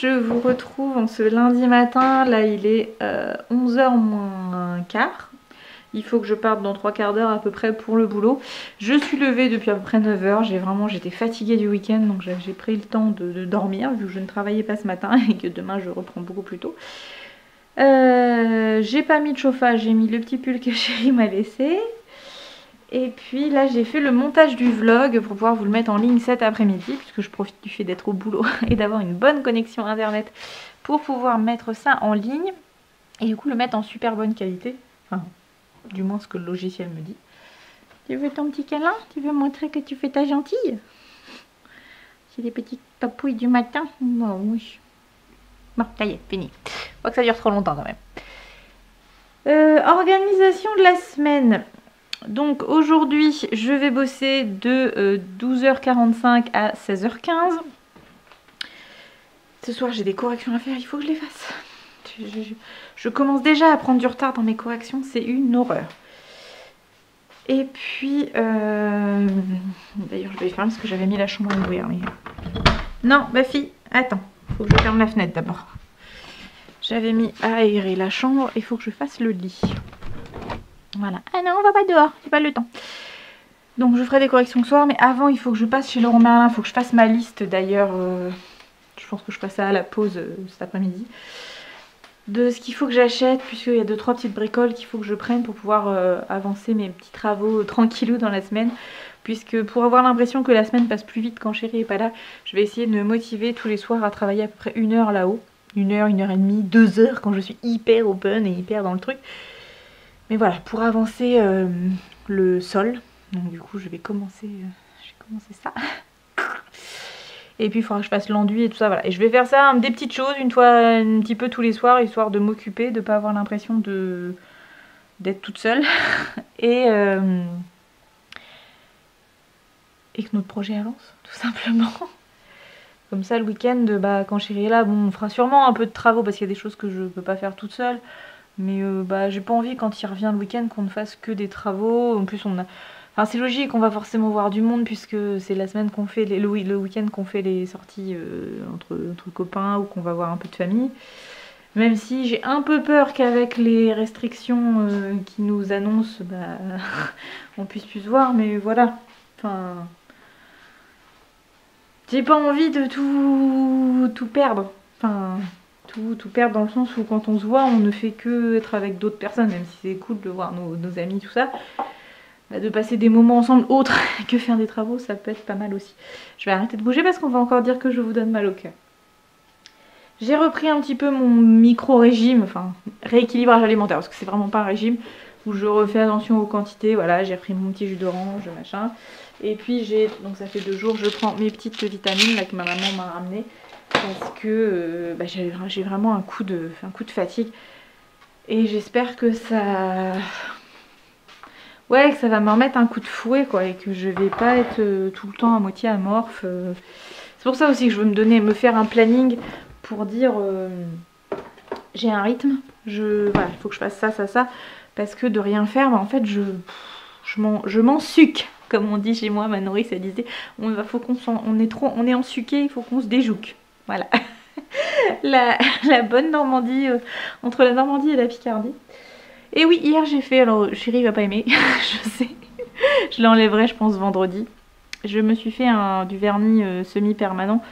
je vous retrouve en ce lundi matin. Là il est 11h moins un quart. Il faut que je parte dans 3 quarts d'heure à peu près pour le boulot. Je suis levée depuis à peu près 9h. J'étais fatiguée du week-end, donc j'ai pris le temps de dormir vu que je ne travaillais pas ce matin et que demain je reprends beaucoup plus tôt. J'ai pas mis de chauffage, j'ai mis le petit pull que chérie m'a laissé. Et puis là j'ai fait le montage du vlog pour pouvoir vous le mettre en ligne cet après-midi, puisque je profite du fait d'être au boulot et d'avoir une bonne connexion internet pour pouvoir mettre ça en ligne. Et du coup le mettre en super bonne qualité. Enfin, du moins ce que le logiciel me dit. Tu veux ton petit câlin? Tu veux montrer que tu fais ta gentille? C'est des petites papouilles du matin? Oh, oui. Bon, ça y est, fini. Faut pas que ça dure trop longtemps quand même. Organisation de la semaine. Donc aujourd'hui, je vais bosser de 12h45 à 16h15. Ce soir, j'ai des corrections à faire, il faut que je les fasse. Je commence déjà à prendre du retard dans mes corrections, c'est une horreur. Et puis, d'ailleurs, je vais fermer parce que j'avais mis la chambre à ouvrir. Mais... non, ma fille, attends, faut que je ferme la fenêtre d'abord. J'avais mis à aérer la chambre, il faut que je fasse le lit. Voilà. Ah non, on va pas dehors, j'ai pas le temps. Donc je ferai des corrections ce soir, mais avant il faut que je passe chez Leroy Merlin, il faut que je fasse ma liste d'ailleurs. Je pense que je passe ça à la pause cet après-midi. De ce qu'il faut que j'achète, puisqu'il y a 2-3 petites bricoles qu'il faut que je prenne pour pouvoir avancer mes petits travaux tranquillou dans la semaine. Puisque pour avoir l'impression que la semaine passe plus vite quand chérie est pas là, je vais essayer de me motiver tous les soirs à travailler à peu près 1 heure là-haut. 1 heure, 1 heure et demie, 2 heures quand je suis hyper open et hyper dans le truc. Mais voilà, pour avancer le sol, donc du coup je vais commencer ça. Et puis il faudra que je fasse l'enduit et tout ça, voilà. Et je vais faire ça, des petites choses, une fois un petit peu tous les soirs, histoire de m'occuper, de pas avoir l'impression d'être toute seule. Et que notre projet avance, tout simplement. Comme ça le week-end, bah, quand chérie est là, bon, on fera sûrement un peu de travaux parce qu'il y a des choses que je peux pas faire toute seule. Mais bah, j'ai pas envie quand il revient le week-end qu'on ne fasse que des travaux. En plus on a... Enfin c'est logique, on va forcément voir du monde puisque c'est la semaine qu'on fait, le week-end qu'on fait les sorties entre copains ou qu'on va voir un peu de famille. Même si j'ai un peu peur qu'avec les restrictions qui nous annoncent, bah, on puisse plus se voir, mais voilà. Enfin... j'ai pas envie de tout perdre. Enfin... tout perdre dans le sens où quand on se voit on ne fait que être avec d'autres personnes, même si c'est cool de voir nos amis tout ça, bah de passer des moments ensemble autres que faire des travaux, ça peut être pas mal aussi. Je vais arrêter de bouger parce qu'on va encore dire que je vous donne mal au cœur. J'ai repris un petit peu mon micro-régime, enfin rééquilibrage alimentaire, parce que c'est vraiment pas un régime où je refais attention aux quantités. Voilà, j'ai pris mon petit jus d'orange, machin. Et puis donc ça fait 2 jours, je prends mes petites vitamines là que ma maman m'a ramené. Parce que bah, j'ai vraiment un coup de fatigue. Et j'espère que ça... ouais, que ça va me remettre un coup de fouet, quoi. Et que je vais pas être tout le temps à moitié amorphe. C'est pour ça aussi que je veux me faire un planning pour dire... j'ai un rythme. Voilà, il faut que je fasse ça, ça, ça. Parce que de rien faire, bah, en fait, je m'en sucque. Comme on dit chez moi, ma nourrice, elle disait, on est en suqué, il faut qu'on se déjouque. Voilà, la bonne Normandie, entre la Normandie et la Picardie. Et oui, hier j'ai fait, alors chérie va pas aimer, je sais, je l'enlèverai je pense vendredi. Je me suis fait du vernis semi-permanent.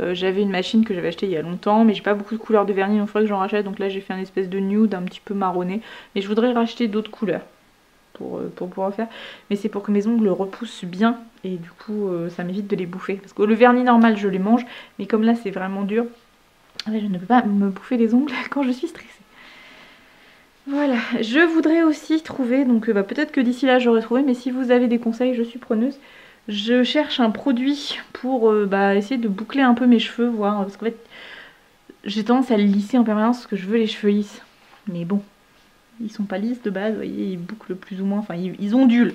J'avais une machine que j'avais achetée il y a longtemps, mais j'ai pas beaucoup de couleurs de vernis, donc il faudrait que j'en rachète. Donc là j'ai fait un espèce de nude un petit peu marronné, mais je voudrais racheter d'autres couleurs pour pouvoir faire. Mais c'est pour que mes ongles repoussent bien et du coup ça m'évite de les bouffer. Parce que le vernis normal je les mange, mais comme là c'est vraiment dur, je ne peux pas me bouffer les ongles quand je suis stressée. Voilà, je voudrais aussi trouver, donc bah, peut-être que d'ici là j'aurai trouvé, mais si vous avez des conseils, je suis preneuse. Je cherche un produit pour bah, essayer de boucler un peu mes cheveux, voir, parce qu'en fait j'ai tendance à les lisser en permanence parce que je veux les cheveux lisses. Mais bon, ils sont pas lisses de base, vous voyez, ils bouclent plus ou moins, enfin ils ondulent.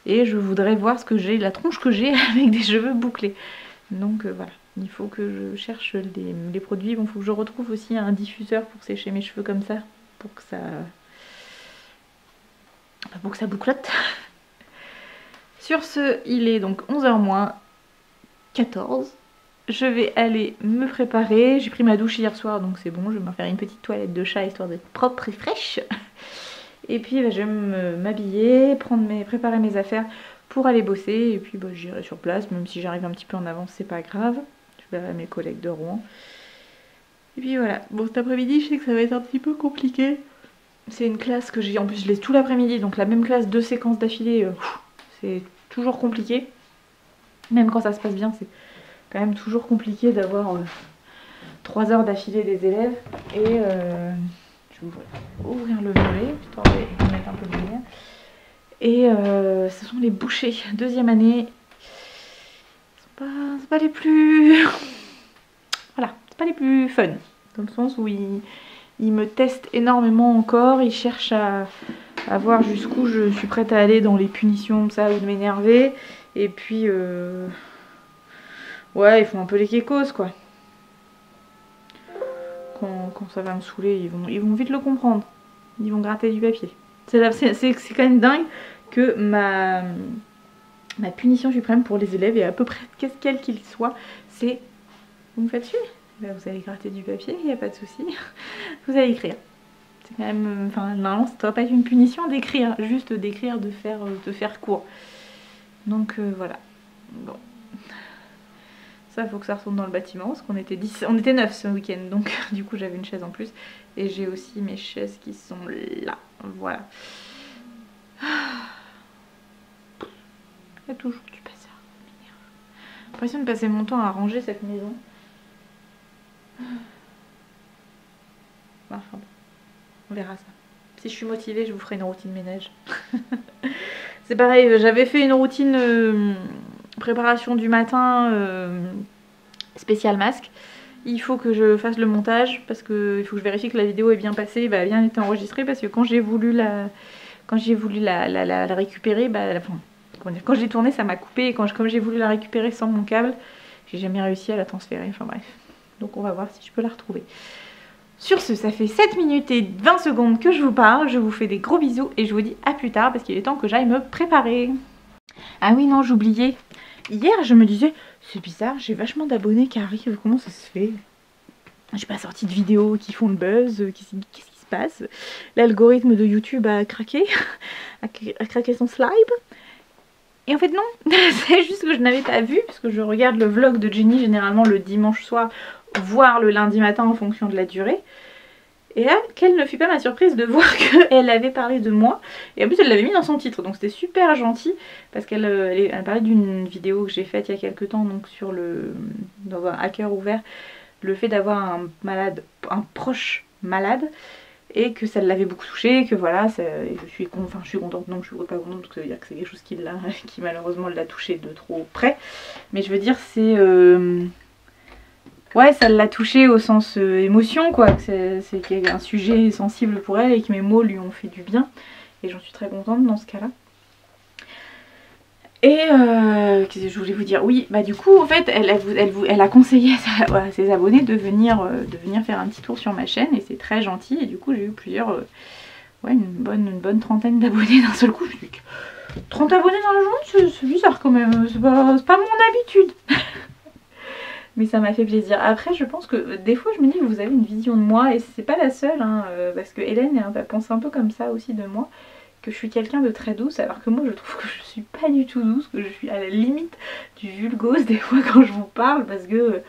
Et je voudrais voir ce que j'ai, la tronche que j'ai avec des cheveux bouclés. Donc voilà, il faut que je cherche les produits. Bon, il faut que je retrouve aussi un diffuseur pour sécher mes cheveux comme ça, pour que ça bouclotte. Sur ce, il est donc 11h moins 14. je vais aller me préparer. J'ai pris ma douche hier soir, donc c'est bon. Je vais me faire une petite toilette de chat histoire d'être propre et fraîche. Et puis bah, je vais m'habiller, préparer mes affaires pour aller bosser. Et puis bah, j'irai sur place, même si j'arrive un petit peu en avance, c'est pas grave. Je verrai mes collègues de Rouen. Et puis voilà. Bon, cet après-midi, je sais que ça va être un petit peu compliqué. C'est une classe que j'ai, en plus je laisse tout l'après-midi, donc la même classe, 2 séquences d'affilée, c'est toujours compliqué. Même quand ça se passe bien, c'est quand même toujours compliqué d'avoir 3 heures d'affilée des élèves. Et je vais ouvrir le volet, histoire de mettre un peu de lumière. Et ce sont les bouchées, 2e année. C'est pas les plus... Voilà, c'est pas les plus fun. Dans le sens où ils me testent énormément encore, ils cherchent à voir jusqu'où je suis prête à aller dans les punitions, ça, ou de m'énerver. Et puis, ouais, ils font un peu les kékos, quoi. Quand ça va me saouler, ils vont vite le comprendre. Ils vont gratter du papier. C'est quand même dingue que ma punition suprême pour les élèves, et à peu près quel qu'il soit, c'est vous me faites suivre. Ben, vous allez gratter du papier, il n'y a pas de souci. Vous allez écrire. C'est quand même... Enfin, normalement, ça ne doit pas être une punition d'écrire. Juste d'écrire, de faire court. Donc, voilà. Bon. Ça, il faut que ça retourne dans le bâtiment. Parce qu'on était 10... On était 9 ce week-end. Donc, du coup, j'avais une chaise en plus. Et j'ai aussi mes chaises qui sont là. Voilà. Il y a toujours du bazar. J'ai l'impression de passer mon temps à ranger cette maison. Enfin bon, on verra ça. Si je suis motivée, je vous ferai une routine ménage. C'est pareil, j'avais fait une routine préparation du matin spécial masque. Il faut que je fasse le montage parce qu'il faut que je vérifie que la vidéo est bien passée, bah, bien été enregistrée, parce que quand j'ai voulu la récupérer, bah, quand j'ai tourné, ça m'a coupé, et comme j'ai voulu la récupérer sans mon câble, j'ai jamais réussi à la transférer. Enfin bref. Donc on va voir si je peux la retrouver. Sur ce, ça fait 7 minutes et 20 secondes que je vous parle. Je vous fais des gros bisous et je vous dis à plus tard parce qu'il est temps que j'aille me préparer. Ah oui, non, j'oubliais. Hier, je me disais, c'est bizarre, j'ai vachement d'abonnés qui arrivent. Comment ça se fait? J'ai pas sorti de vidéos qui font le buzz. Qu'est-ce qui se passe? L'algorithme de YouTube a craqué. a craqué son slime. Et en fait non, c'est juste que je n'avais pas vu, parce que je regarde le vlog de Jenny généralement le dimanche soir, voire le lundi matin en fonction de la durée. Et là, quelle ne fut pas ma surprise de voir qu'elle avait parlé de moi. Et en plus elle l'avait mis dans son titre, donc c'était super gentil. Parce qu'elle parlait d'une vidéo que j'ai faite il y a quelques temps, donc dans un hacker ouvert, le fait d'avoir un proche malade. Et que ça l'avait beaucoup touché, que voilà, je suis contente, non je suis pas contente parce que ça veut dire que c'est quelque chose qui malheureusement l'a touché de trop près. Mais je veux dire c'est... ouais, ça l'a touché au sens émotion quoi, c'est qu'il y a un sujet sensible pour elle et que mes mots lui ont fait du bien. Et j'en suis très contente dans ce cas-là. Et qu'est-ce que je voulais vous dire? Oui, bah du coup en fait elle a conseillé à ses abonnés de venir faire un petit tour sur ma chaîne et c'est très gentil. Et du coup j'ai eu ouais, une bonne trentaine d'abonnés d'un seul coup. Je me dis que 30 abonnés dans la journée, c'est bizarre quand même, c'est pas mon habitude. Mais ça m'a fait plaisir. Après je pense que des fois je me dis que vous avez une vision de moi et c'est pas la seule hein, parce que Hélène elle pense un peu comme ça aussi de moi. Que je suis quelqu'un de très douce alors que moi je trouve que je suis pas du tout douce, que je suis à la limite du vulgose des fois quand je vous parle parce que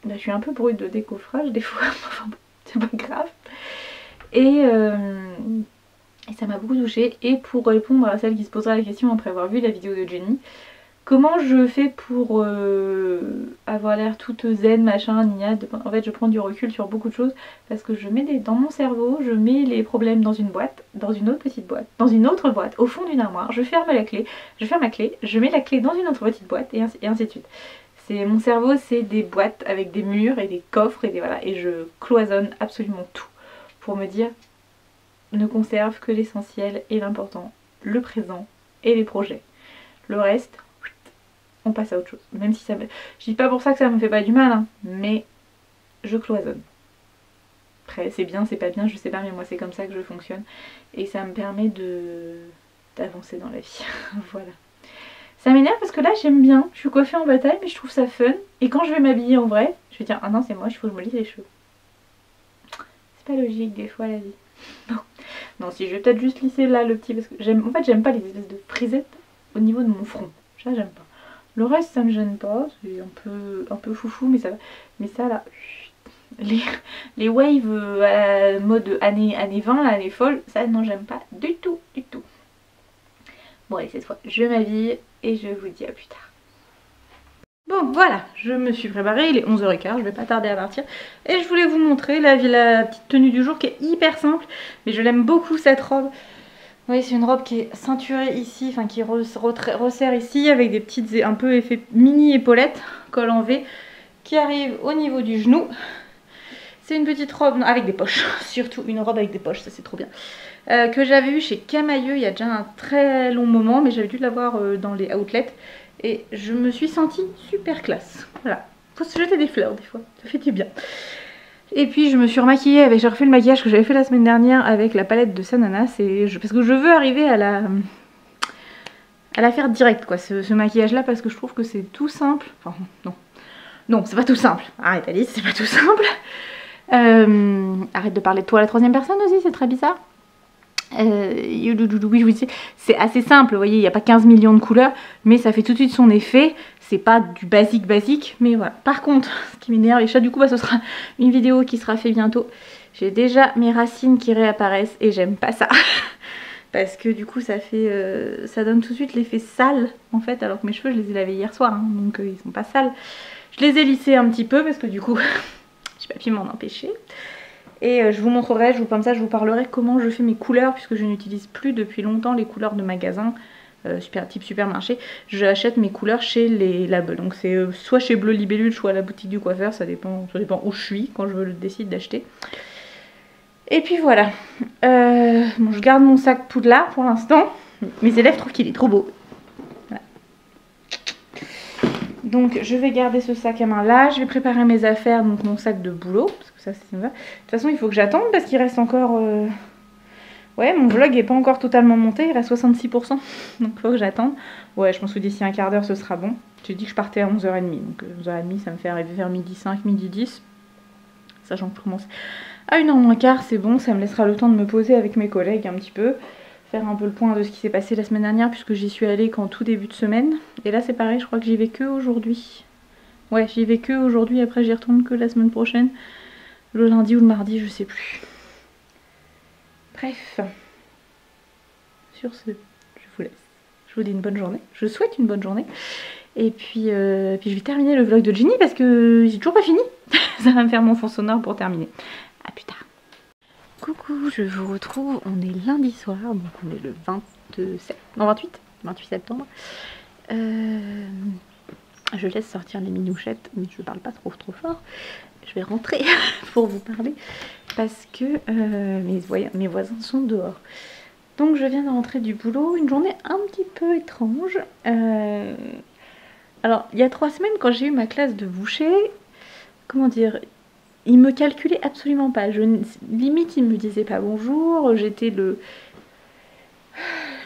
bah, je suis un peu brute de décoffrage des fois, enfin bon, c'est pas grave. Et ça m'a beaucoup touchée. Et pour répondre à celle qui se posera la question après avoir vu la vidéo de Jenny, comment je fais pour avoir l'air toute zen, machin, nia. En fait je prends du recul sur beaucoup de choses parce que je mets dans mon cerveau, je mets les problèmes dans une boîte, dans une autre petite boîte, dans une autre boîte, au fond d'une armoire, je ferme ma clé, je mets la clé dans une autre petite boîte et ainsi de suite. Mon cerveau c'est des boîtes avec des murs et des coffres et voilà, et je cloisonne absolument tout pour me dire ne conserve que l'essentiel et l'important, le présent et les projets. Le reste, on passe à autre chose. Même si ça me... Je dis pas pour ça que ça me fait pas du mal, hein, mais je cloisonne. Après, c'est bien, c'est pas bien, je sais pas, mais moi c'est comme ça que je fonctionne. Et ça me permet d'avancer dans la vie. Voilà. Ça m'énerve parce que là j'aime bien, je suis coiffée en bataille mais je trouve ça fun. Et quand je vais m'habiller en vrai, je vais dire ah non c'est moche, il faut que je me lisse les cheveux. C'est pas logique des fois la vie. Non, non si je vais peut-être juste lisser là le petit parce que j'aime, en fait j'aime pas les espèces de frisettes au niveau de mon front. Ça j'aime pas. Le reste ça me gêne pas, c'est un peu foufou mais ça va. Mais ça là, les waves mode année 20, là, les folles, ça non j'aime pas du tout, du tout. Bon allez cette fois je m'habille et je vous dis à plus tard. Bon voilà, je me suis préparée, il est 11h15, je vais pas tarder à partir. Et je voulais vous montrer la petite tenue du jour qui est hyper simple. Mais je l'aime beaucoup cette robe. Vous voyez c'est une robe qui est ceinturée ici, enfin qui resserre ici avec des petites un peu effet mini épaulettes, col en V, qui arrive au niveau du genou. C'est une petite robe avec des poches, surtout une robe avec des poches, ça c'est trop bien. Que j'avais eu chez Camailleux il y a déjà un très long moment, mais j'avais dû l'avoir dans les outlets. Et je me suis sentie super classe. Voilà, faut se jeter des fleurs des fois, ça fait du bien. Et puis je me suis remaquillée avec, j'ai refait le maquillage que j'avais fait la semaine dernière avec la palette de Sananas. Parce que je veux arriver à la faire direct quoi, ce maquillage là, parce que je trouve que c'est tout simple. Enfin non, non c'est pas tout simple, arrête Alice, c'est pas tout simple. Arrête de parler de toi à la troisième personne aussi, c'est très bizarre. Oui, je vous dis, c'est assez simple, vous voyez, il n'y a pas 15 millions de couleurs, mais ça fait tout de suite son effet. C'est pas du basique, mais voilà. Par contre, ce qui m'énerve, et ça du coup, bah, ce sera une vidéo qui sera faite bientôt. J'ai déjà mes racines qui réapparaissent et j'aime pas ça. Parce que du coup, ça fait, ça donne tout de suite l'effet sale, en fait, alors que mes cheveux, je les ai lavés hier soir, hein, donc ils sont pas sales. Je les ai lissés un petit peu parce que du coup, j'ai pas pu m'en empêcher. Et je vous montrerai, comme ça je vous parlerai comment je fais mes couleurs, puisque je n'utilise plus depuis longtemps les couleurs de magasin, type supermarché. J'achète mes couleurs chez les labels. Donc c'est soit chez Bleu Libellule, soit à la boutique du coiffeur, ça dépend où je suis quand je décide d'acheter. Et puis voilà. Bon, je garde mon sac Poudlard pour l'instant. Mes élèves trouvent qu'il est trop beau. Voilà. Donc je vais garder ce sac à main là, je vais préparer mes affaires, donc mon sac de boulot, parce que ça c'est vrai. De toute façon il faut que j'attende parce qu'il reste encore... Ouais, mon vlog n'est pas encore totalement monté, il reste 66%, donc il faut que j'attende. Ouais, je pense que d'ici un quart d'heure ce sera bon. J'ai dit que je partais à 11h30, donc 11h30 ça me fait arriver vers midi 5, midi 10. Sachant que je commence à 1h moins quart, c'est bon, ça me laissera le temps de me poser avec mes collègues un petit peu. Faire un peu le point de ce qui s'est passé la semaine dernière puisque j'y suis allée qu'en tout début de semaine. Et là c'est pareil, je crois que j'y vais que aujourd'hui. Ouais, j'y vais que aujourd'hui, après j'y retourne que la semaine prochaine. Le lundi ou le mardi, je sais plus. Bref. Sur ce, je vous laisse. Je vous dis une bonne journée. Je souhaite une bonne journée. Et puis je vais terminer le vlog de Jenny parce que j'ai toujours pas fini. Ça va me faire mon fond sonore pour terminer. A plus tard. Coucou, je vous retrouve, on est lundi soir, donc on est le 28 septembre. Je laisse sortir les minouchettes, mais je parle pas trop fort. Je vais rentrer pour vous parler parce que mes voisins sont dehors. Donc je viens de rentrer du boulot, une journée un petit peu étrange. Alors il y a 3 semaines quand j'ai eu ma classe de boucher, comment dire... Il me calculait absolument pas. Limite, il me disait pas bonjour. J'étais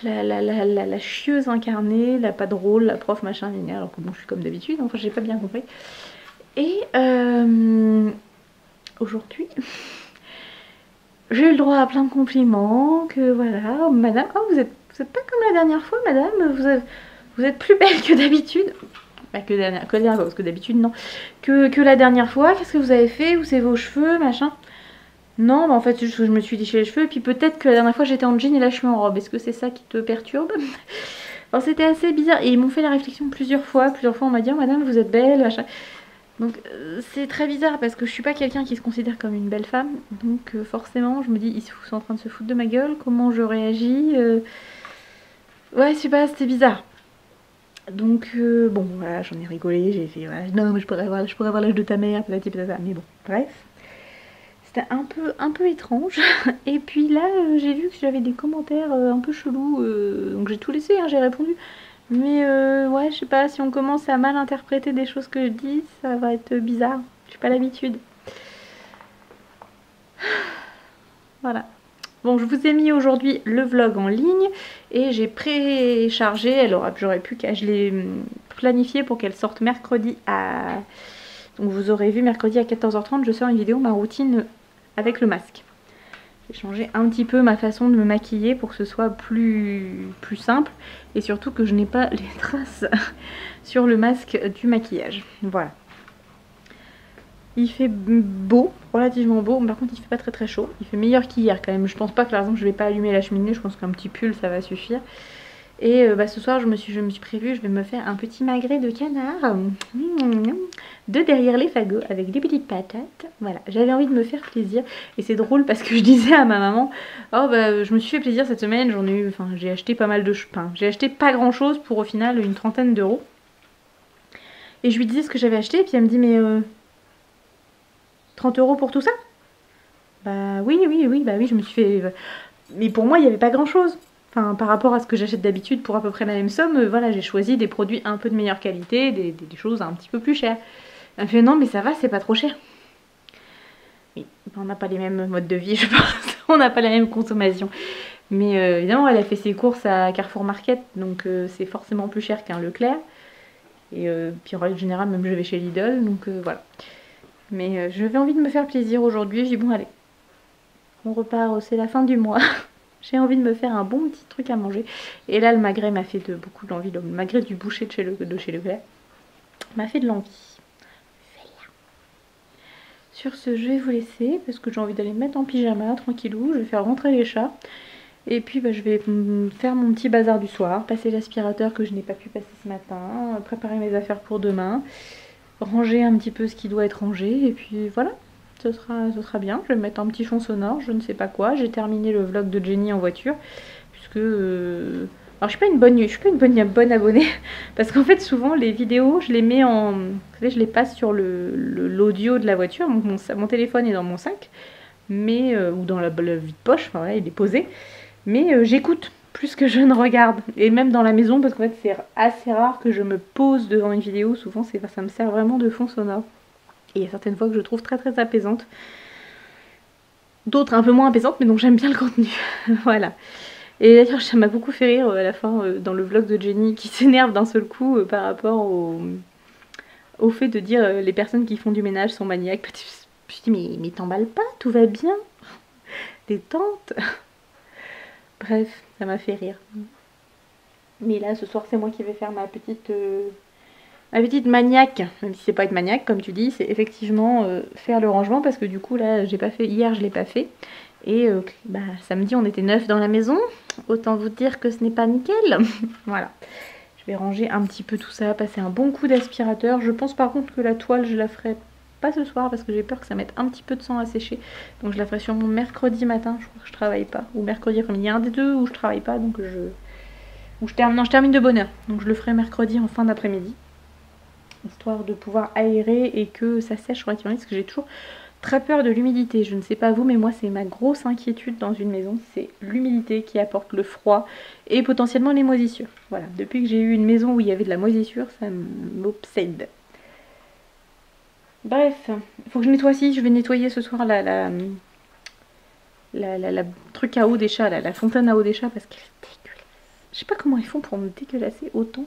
la chieuse incarnée, la pas drôle, la prof machin, alors que bon, je suis comme d'habitude. Enfin, j'ai pas bien compris. Et aujourd'hui, j'ai eu le droit à plein de compliments. Que voilà, madame, oh, vous êtes pas comme la dernière fois, madame. Vous êtes plus belle que d'habitude. Bah, que la dernière fois, parce que d'habitude non. Que la dernière fois, qu'est-ce que vous avez fait? Où c'est vos cheveux, machin? Non, bah en fait c'est juste que je me suis léché les cheveux. Et puis peut-être que la dernière fois j'étais en jean et là je suis en robe. Est-ce que c'est ça qui te perturbe? Alors c'était assez bizarre. Et ils m'ont fait la réflexion plusieurs fois. Plusieurs fois on m'a dit oh, madame vous êtes belle, machin. Donc c'est très bizarre parce que je suis pas quelqu'un qui se considère comme une belle femme. Donc forcément je me dis ils sont en train de se foutre de ma gueule. Comment je réagis? Ouais je sais pas, c'était bizarre. Donc bon voilà, j'en ai rigolé, j'ai fait voilà, non mais je pourrais avoir l'âge de ta mère, peut-être, mais bon, bref. C'était un peu étrange. Et puis là j'ai vu que j'avais des commentaires un peu chelous, donc j'ai tout laissé, hein, j'ai répondu. Mais ouais, je sais pas, si on commence à mal interpréter des choses que je dis, ça va être bizarre. J'ai pas l'habitude. Voilà. Bon, je vous ai mis aujourd'hui le vlog en ligne et j'ai préchargé, alors j'aurais pu qu'à je l'ai planifié pour qu'elle sorte mercredi à... Donc vous aurez vu mercredi à 14h30, je sors une vidéo, ma routine avec le masque. J'ai changé un petit peu ma façon de me maquiller pour que ce soit plus simple et surtout que je n'ai pas les traces sur le masque du maquillage. Voilà. Il fait beau, relativement beau, par contre il fait pas très chaud. Il fait meilleur qu'hier quand même. Je pense pas que par exemple je vais pas allumer la cheminée, je pense qu'un petit pull ça va suffire. Et ce soir je me suis prévue, je vais me faire un petit magret de canard de derrière les fagots avec des petites patates. Voilà, j'avais envie de me faire plaisir et c'est drôle parce que je disais à ma maman, oh bah je me suis fait plaisir cette semaine, j'en ai eu, enfin j'ai acheté pas mal de pain, j'ai acheté pas grand chose pour au final une trentaine d'euros. Et je lui disais ce que j'avais acheté et puis elle me dit mais 30 euros pour tout ça? Bah oui, bah oui, je me suis fait... Mais pour moi, il n'y avait pas grand-chose. Enfin, par rapport à ce que j'achète d'habitude pour à peu près la même somme, voilà, j'ai choisi des produits un peu de meilleure qualité, des choses un petit peu plus chères. Elle me fait non, mais ça va, c'est pas trop cher. Oui, on n'a pas les mêmes modes de vie, je pense. On n'a pas la même consommation. Mais évidemment, elle a fait ses courses à Carrefour Market, donc c'est forcément plus cher qu'un Leclerc. Et puis en règle générale, même je vais chez Lidl, donc voilà. Mais j'avais envie de me faire plaisir aujourd'hui. J'ai dit bon allez, on repart, c'est la fin du mois. J'ai envie de me faire un bon petit truc à manger. Et là le magret m'a fait beaucoup d'envie. Le magret du boucher de chez Leclerc m'a fait de l'envie. Sur ce je vais vous laisser parce que j'ai envie d'aller me mettre en pyjama tranquillou. Je vais faire rentrer les chats. Et puis je vais faire mon petit bazar du soir. Passer l'aspirateur que je n'ai pas pu passer ce matin. Préparer mes affaires pour demain. Ranger un petit peu ce qui doit être rangé et puis voilà, ce sera bien. Je vais mettre un petit fond sonore, je ne sais pas quoi. J'ai terminé le vlog de Jenny en voiture puisque alors je suis pas une bonne abonnée parce qu'en fait souvent les vidéos je les mets en, vous savez, je les passe sur l'audio de la voiture. Mon téléphone est dans mon sac, mais ou dans la vide-poche, enfin voilà, il est posé, mais j'écoute plus que je ne regarde, et même dans la maison parce qu'en fait c'est assez rare que je me pose devant une vidéo, souvent ça me sert vraiment de fond sonore. Et il y a certaines fois que je trouve très apaisante, d'autres un peu moins apaisantes, mais donc j'aime bien le contenu. Voilà. Et d'ailleurs ça m'a beaucoup fait rire à la fin dans le vlog de Jenny qui s'énerve d'un seul coup par rapport au fait de dire les personnes qui font du ménage sont maniaques. Je me suis dit mais t'emballes pas, tout va bien, détente. Bref, ça m'a fait rire. Mais là, ce soir, c'est moi qui vais faire ma petite maniaque. Même si c'est pas être maniaque, comme tu dis, c'est effectivement faire le rangement. Parce que du coup, là, j'ai pas fait hier, je l'ai pas fait. Et samedi, on était 9 dans la maison. Autant vous dire que ce n'est pas nickel. Voilà. Je vais ranger un petit peu tout ça, passer un bon coup d'aspirateur. Je pense par contre que la toile, je la ferai pas ce soir parce que j'ai peur que ça mette un petit peu de sang à sécher. Donc je la ferai sûrement mercredi matin, je crois que je travaille pas. Ou mercredi après-midi, il y a un des deux où je travaille pas, donc je termine de bonne heure. Donc je le ferai mercredi en fin d'après-midi. Histoire de pouvoir aérer et que ça sèche relativement vite, parce que j'ai toujours très peur de l'humidité. Je ne sais pas vous, mais moi c'est ma grosse inquiétude dans une maison, c'est l'humidité qui apporte le froid et potentiellement les moisissures. Voilà, depuis que j'ai eu une maison où il y avait de la moisissure, ça m'obsède. Bref, il faut que je nettoie aussi. Je vais nettoyer ce soir la truc à eau des chats, la fontaine à eau des chats, parce qu'elle est dégueulasse. Je sais pas comment ils font pour me dégueulasser autant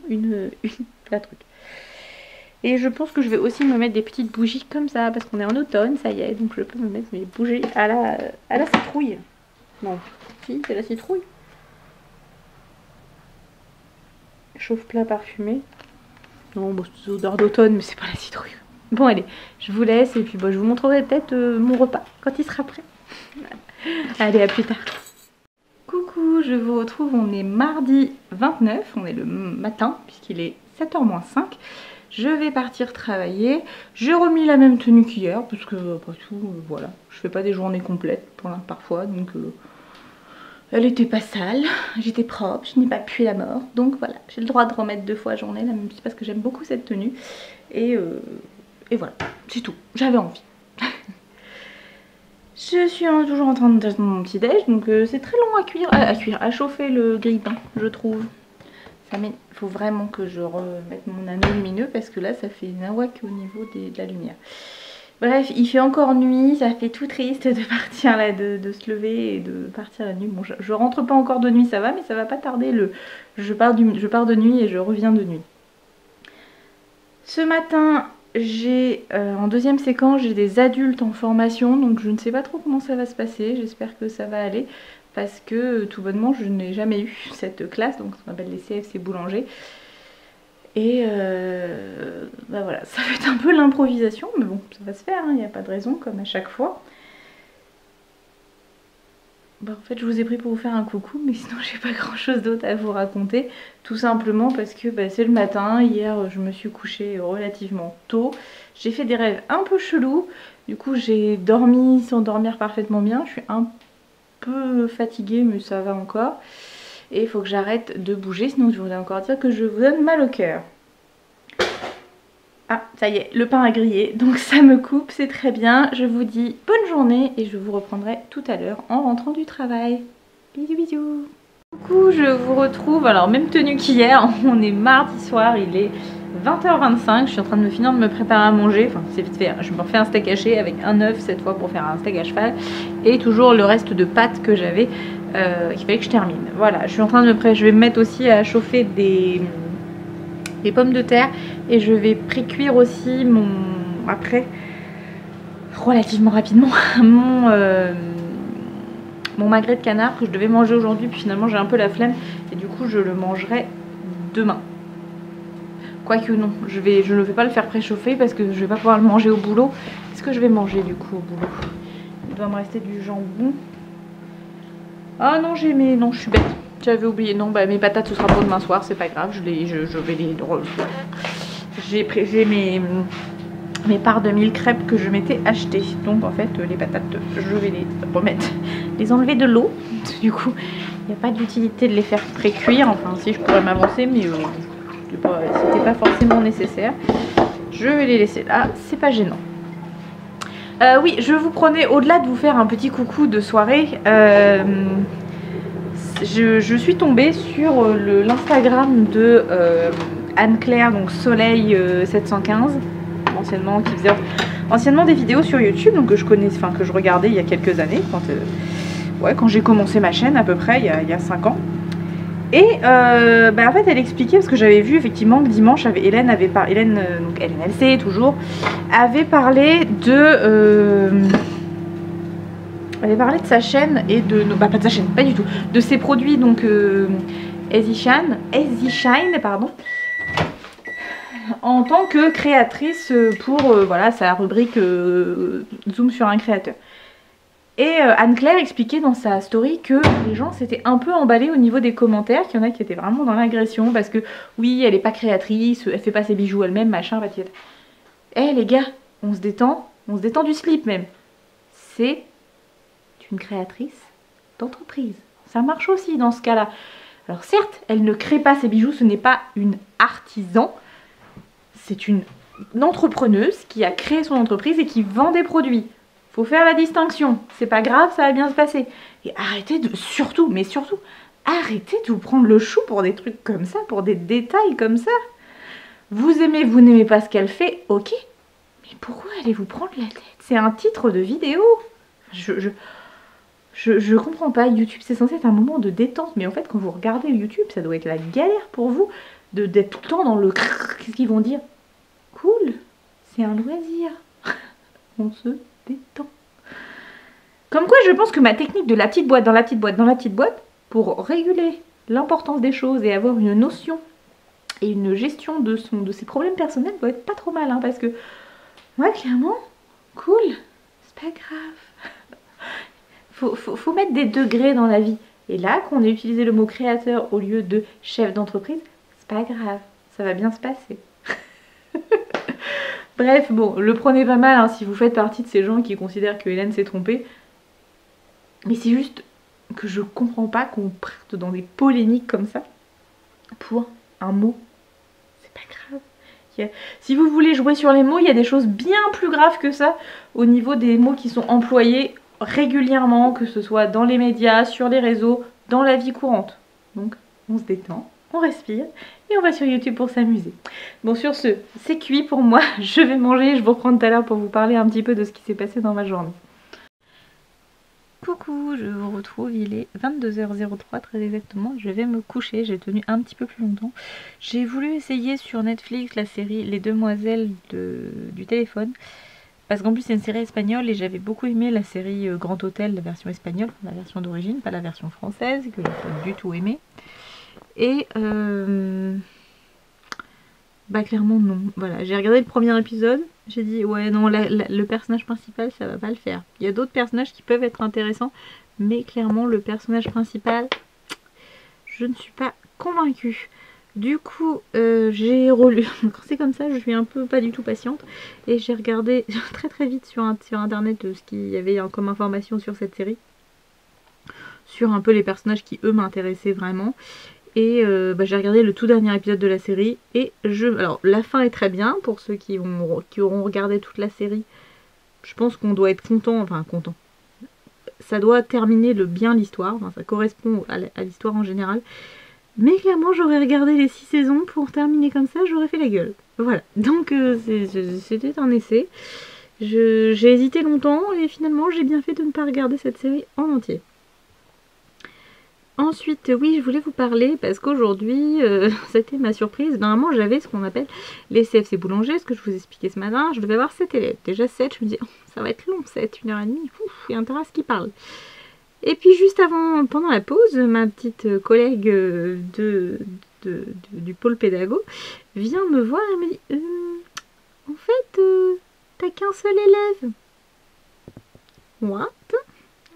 la truc. Et je pense que je vais aussi me mettre des petites bougies comme ça, parce qu'on est en automne, ça y est, donc je peux me mettre mes bougies à la citrouille. Non, si, c'est la citrouille. Chauffe-plat parfumé. Non, bon, c'est odeur d'automne, mais c'est pas la citrouille. Bon allez, je vous laisse et puis je vous montrerai peut-être mon repas quand il sera prêt. Allez, à plus tard. Coucou, je vous retrouve, on est mardi 29, on est le matin puisqu'il est 7h moins 5. Je vais partir travailler. J'ai remis la même tenue qu'hier parce que après tout, voilà, je fais pas des journées complètes parfois, donc elle était pas sale, j'étais propre, je n'ai pas pué la mort, donc voilà, j'ai le droit de remettre 2 fois la journée, là, même si c'est parce que j'aime beaucoup cette tenue. Et voilà, c'est tout, j'avais envie. Je suis toujours en train de faire mon petit déj, donc c'est très long à chauffer le grille-pain, je trouve. Il faut vraiment que je remette mon anneau lumineux parce que là ça fait nawak au niveau de la lumière. Bref, il fait encore nuit, ça fait tout triste de partir là, de se lever et de partir la nuit. Bon, je rentre pas encore de nuit, ça va, mais ça va pas tarder. Je pars de nuit et je reviens de nuit. Ce matin, j'ai en deuxième séquence, j'ai des adultes en formation, donc je ne sais pas trop comment ça va se passer. J'espère que ça va aller parce que tout bonnement, je n'ai jamais eu cette classe, donc ce qu'on appelle les CFC boulangers. Et bah voilà, ça va être un peu l'improvisation, mais bon, ça va se faire, il n'y a pas de raison, comme à chaque fois. Bah, en fait, je vous ai pris pour vous faire un coucou, mais sinon, j'ai pas grand chose d'autre à vous raconter. Tout simplement parce que bah, c'est le matin. Hier, je me suis couchée relativement tôt. J'ai fait des rêves un peu chelous. Du coup, j'ai dormi sans dormir parfaitement bien. Je suis un peu fatiguée, mais ça va encore. Et il faut que j'arrête de bouger, sinon je voudrais encore dire que je vous donne mal au cœur. Ah, ça y est, le pain a grillé, donc ça me coupe, c'est très bien. Je vous dis bonne journée et je vous reprendrai tout à l'heure en rentrant du travail. Bisous bisous. Coucou, je vous retrouve, alors même tenue qu'hier, on est mardi soir, il est 20h25, je suis en train de finir de me préparer à manger, enfin c'est vite fait, je me refais un steak haché avec un œuf cette fois pour faire un steak à cheval et toujours le reste de pâtes que j'avais qu'il fallait que je termine. Voilà, je suis en train de me préparer, je vais me mettre aussi à chauffer des pommes de terre et je vais pré-cuire aussi mon, après, relativement rapidement, mon magret de canard que je devais manger aujourd'hui, puis finalement j'ai un peu la flemme et du coup je le mangerai demain. Quoique non, je ne vais pas le faire préchauffer parce que je vais pas pouvoir le manger au boulot. Qu'est-ce que je vais manger du coup au boulot? Il doit me rester du jambon. Ah non, non, je suis bête. J'avais oublié. Non, bah mes patates ce sera pour demain soir, c'est pas grave. Je vais les. J'ai mes parts de 1000 crêpes que je m'étais achetées. Donc en fait, les patates, je vais les remettre, les enlever de l'eau. Du coup, il n'y a pas d'utilité de les faire pré-cuire. Enfin, si je pourrais m'avancer, mais c'était pas forcément nécessaire. Je vais les laisser là, c'est pas gênant. Oui, je vous prenais, au-delà de vous faire un petit coucou de soirée, je suis tombée sur l'Instagram de Anne-Claire, donc Soleil 715, anciennement, qui faisait anciennement des vidéos sur YouTube, donc que je connais, enfin que je regardais il y a quelques années, quand j'ai commencé ma chaîne à peu près, il y a 5 ans. Et bah en fait elle expliquait, parce que j'avais vu effectivement que dimanche Hélène avait parlé, donc LNLC toujours, avait parlé de sa chaîne et de, non, bah pas de sa chaîne, pas du tout, de ses produits, donc Easy Shine, pardon, en tant que créatrice pour voilà sa rubrique Zoom sur un créateur. Et Anne-Claire expliquait dans sa story que les gens s'étaient un peu emballés au niveau des commentaires, qu'il y en a qui étaient vraiment dans l'agression parce que oui, elle est pas créatrice, elle fait pas ses bijoux elle-même, machin, patillette. Eh les gars, on se détend du slip même. C'est une créatrice d'entreprise. Ça marche aussi dans ce cas-là. Alors certes, elle ne crée pas ses bijoux, ce n'est pas une artisan, c'est une entrepreneuse qui a créé son entreprise et qui vend des produits. Faut faire la distinction, c'est pas grave, ça va bien se passer. Et arrêtez de, surtout, arrêtez de vous prendre le chou pour des trucs comme ça, pour des détails comme ça. Vous aimez, vous n'aimez pas ce qu'elle fait, ok. Mais pourquoi allez-vous prendre la tête? C'est un titre de vidéo. Je comprends pas, YouTube c'est censé être un moment de détente, mais en fait quand vous regardez YouTube, ça doit être la galère pour vous d'être tout le temps dans le qu'est-ce qu'ils vont dire? Cool, c'est un loisir. On se détend. Comme quoi je pense que ma technique de la petite boîte dans la petite boîte dans la petite boîte, pour réguler l'importance des choses et avoir une notion et une gestion de ses problèmes personnels, doit être pas trop mal, hein, parce que ouais, clairement, cool, c'est pas grave. Faut mettre des degrés dans la vie. Et là, qu'on ait utilisé le mot créateur au lieu de chef d'entreprise, c'est pas grave, ça va bien se passer. Bref, bon, le prenez pas mal hein, si vous faites partie de ces gens qui considèrent que Hélène s'est trompée. Mais c'est juste que je comprends pas qu'on parte dans des polémiques comme ça pour un mot. C'est pas grave. Si vous voulez jouer sur les mots, il y a des choses bien plus graves que ça au niveau des mots qui sont employés régulièrement, que ce soit dans les médias, sur les réseaux, dans la vie courante. Donc on se détend, on respire et on va sur YouTube pour s'amuser. Bon, sur ce, c'est cuit pour moi, je vais manger, je vous reprends tout à l'heure pour vous parler un petit peu de ce qui s'est passé dans ma journée. Coucou, je vous retrouve, il est 22h03 très exactement, je vais me coucher, j'ai tenu un petit peu plus longtemps. J'ai voulu essayer sur Netflix la série Les Demoiselles du téléphone, parce qu'en plus c'est une série espagnole et j'avais beaucoup aimé la série Grand Hôtel, la version espagnole, la version d'origine, pas la version française, que j'ai pas du tout aimée. Et bah clairement non, voilà, j'ai regardé le premier épisode, j'ai dit ouais non, le personnage principal ça va pas le faire. Il y a d'autres personnages qui peuvent être intéressants, mais clairement le personnage principal, je ne suis pas convaincue. Du coup j'ai relu, quand c'est comme ça je suis un peu pas du tout patiente, et j'ai regardé très très vite sur internet ce qu'il y avait comme information sur cette série, sur un peu les personnages qui eux m'intéressaient vraiment. Et j'ai regardé le tout dernier épisode de la série et alors la fin est très bien pour ceux qui auront regardé toute la série. Je pense qu'on doit être content, ça doit terminer bien l'histoire, ça correspond à l'histoire en général. Mais clairement j'aurais regardé les 6 saisons pour terminer comme ça, j'aurais fait la gueule. Voilà, donc c'était un essai. J'ai hésité longtemps et finalement j'ai bien fait de ne pas regarder cette série en entier. Ensuite, oui, je voulais vous parler parce qu'aujourd'hui, c'était ma surprise. Normalement, j'avais ce qu'on appelle les CFC boulanger, ce que je vous expliquais ce matin. Je devais avoir 7 élèves. Déjà 7, je me dis, oh, ça va être long, 7, 1h30. Il y a intérêt à ce qu'ils parlent. Et puis, juste avant, pendant la pause, ma petite collègue du pôle pédago vient me voir et me dit, en fait, t'as qu'un seul élève. What?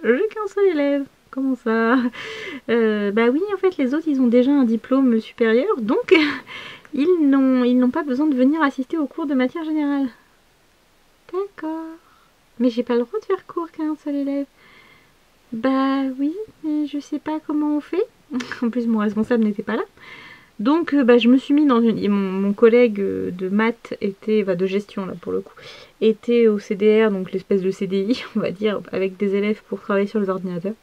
J'ai qu'un seul élève. Comment ça? Bah oui, en fait, les autres, ils ont déjà un diplôme supérieur, donc ils n'ont pas besoin de venir assister aux cours de matière générale. D'accord. Mais j'ai pas le droit de faire cours qu'à un seul élève. Bah oui, mais je sais pas comment on fait. En plus, mon responsable n'était pas là. Donc, je me suis mis dans une... Mon collègue de maths était... de gestion, là, pour le coup, était au CDR, donc l'espèce de CDI, on va dire, avec des élèves pour travailler sur les ordinateurs.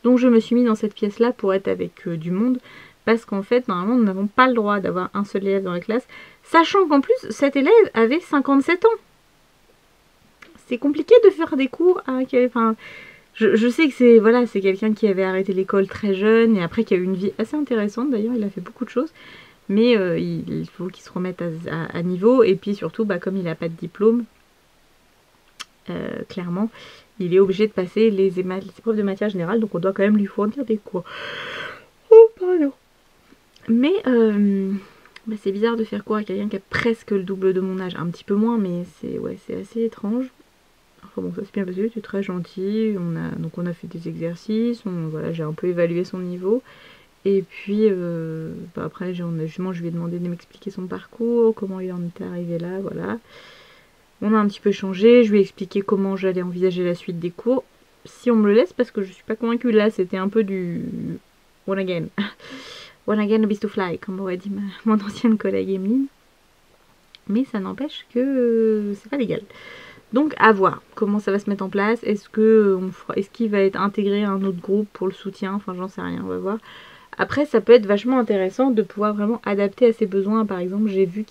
Donc je me suis mis dans cette pièce là pour être avec du monde, parce qu'en fait normalement nous n'avons pas le droit d'avoir un seul élève dans la classe, sachant qu'en plus cet élève avait 57 ans. C'est compliqué de faire des cours à... je sais que c'est quelqu'un qui avait arrêté l'école très jeune et après qui a eu une vie assez intéressante d'ailleurs, il a fait beaucoup de choses, mais il faut qu'il se remette à niveau, et puis surtout comme il n'a pas de diplôme, clairement il est obligé de passer les épreuves de matière générale, donc on doit quand même lui fournir des cours. Oh, pardon. Mais c'est bizarre de faire cours à quelqu'un qui a presque le double de mon âge. Un petit peu moins, mais c'est assez étrange. Enfin bon, ça s'est bien passé, c'est très gentil. On a fait des exercices, voilà, j'ai un peu évalué son niveau. Et puis après, je lui ai demandé de m'expliquer son parcours, comment il en était arrivé là, voilà. On a un petit peu changé, je lui ai expliqué comment j'allais envisager la suite des cours, si on me le laisse, parce que je suis pas convaincue. Là, c'était un peu du one again. One again, a beast to fly, comme aurait dit mon ancienne collègue Emeline. Mais ça n'empêche que c'est pas légal. Donc à voir comment ça va se mettre en place. Est-ce qu'il va être intégré à un autre groupe pour le soutien? Enfin, j'en sais rien, on va voir. Après, ça peut être vachement intéressant de pouvoir vraiment adapter à ses besoins. Par exemple, j'ai vu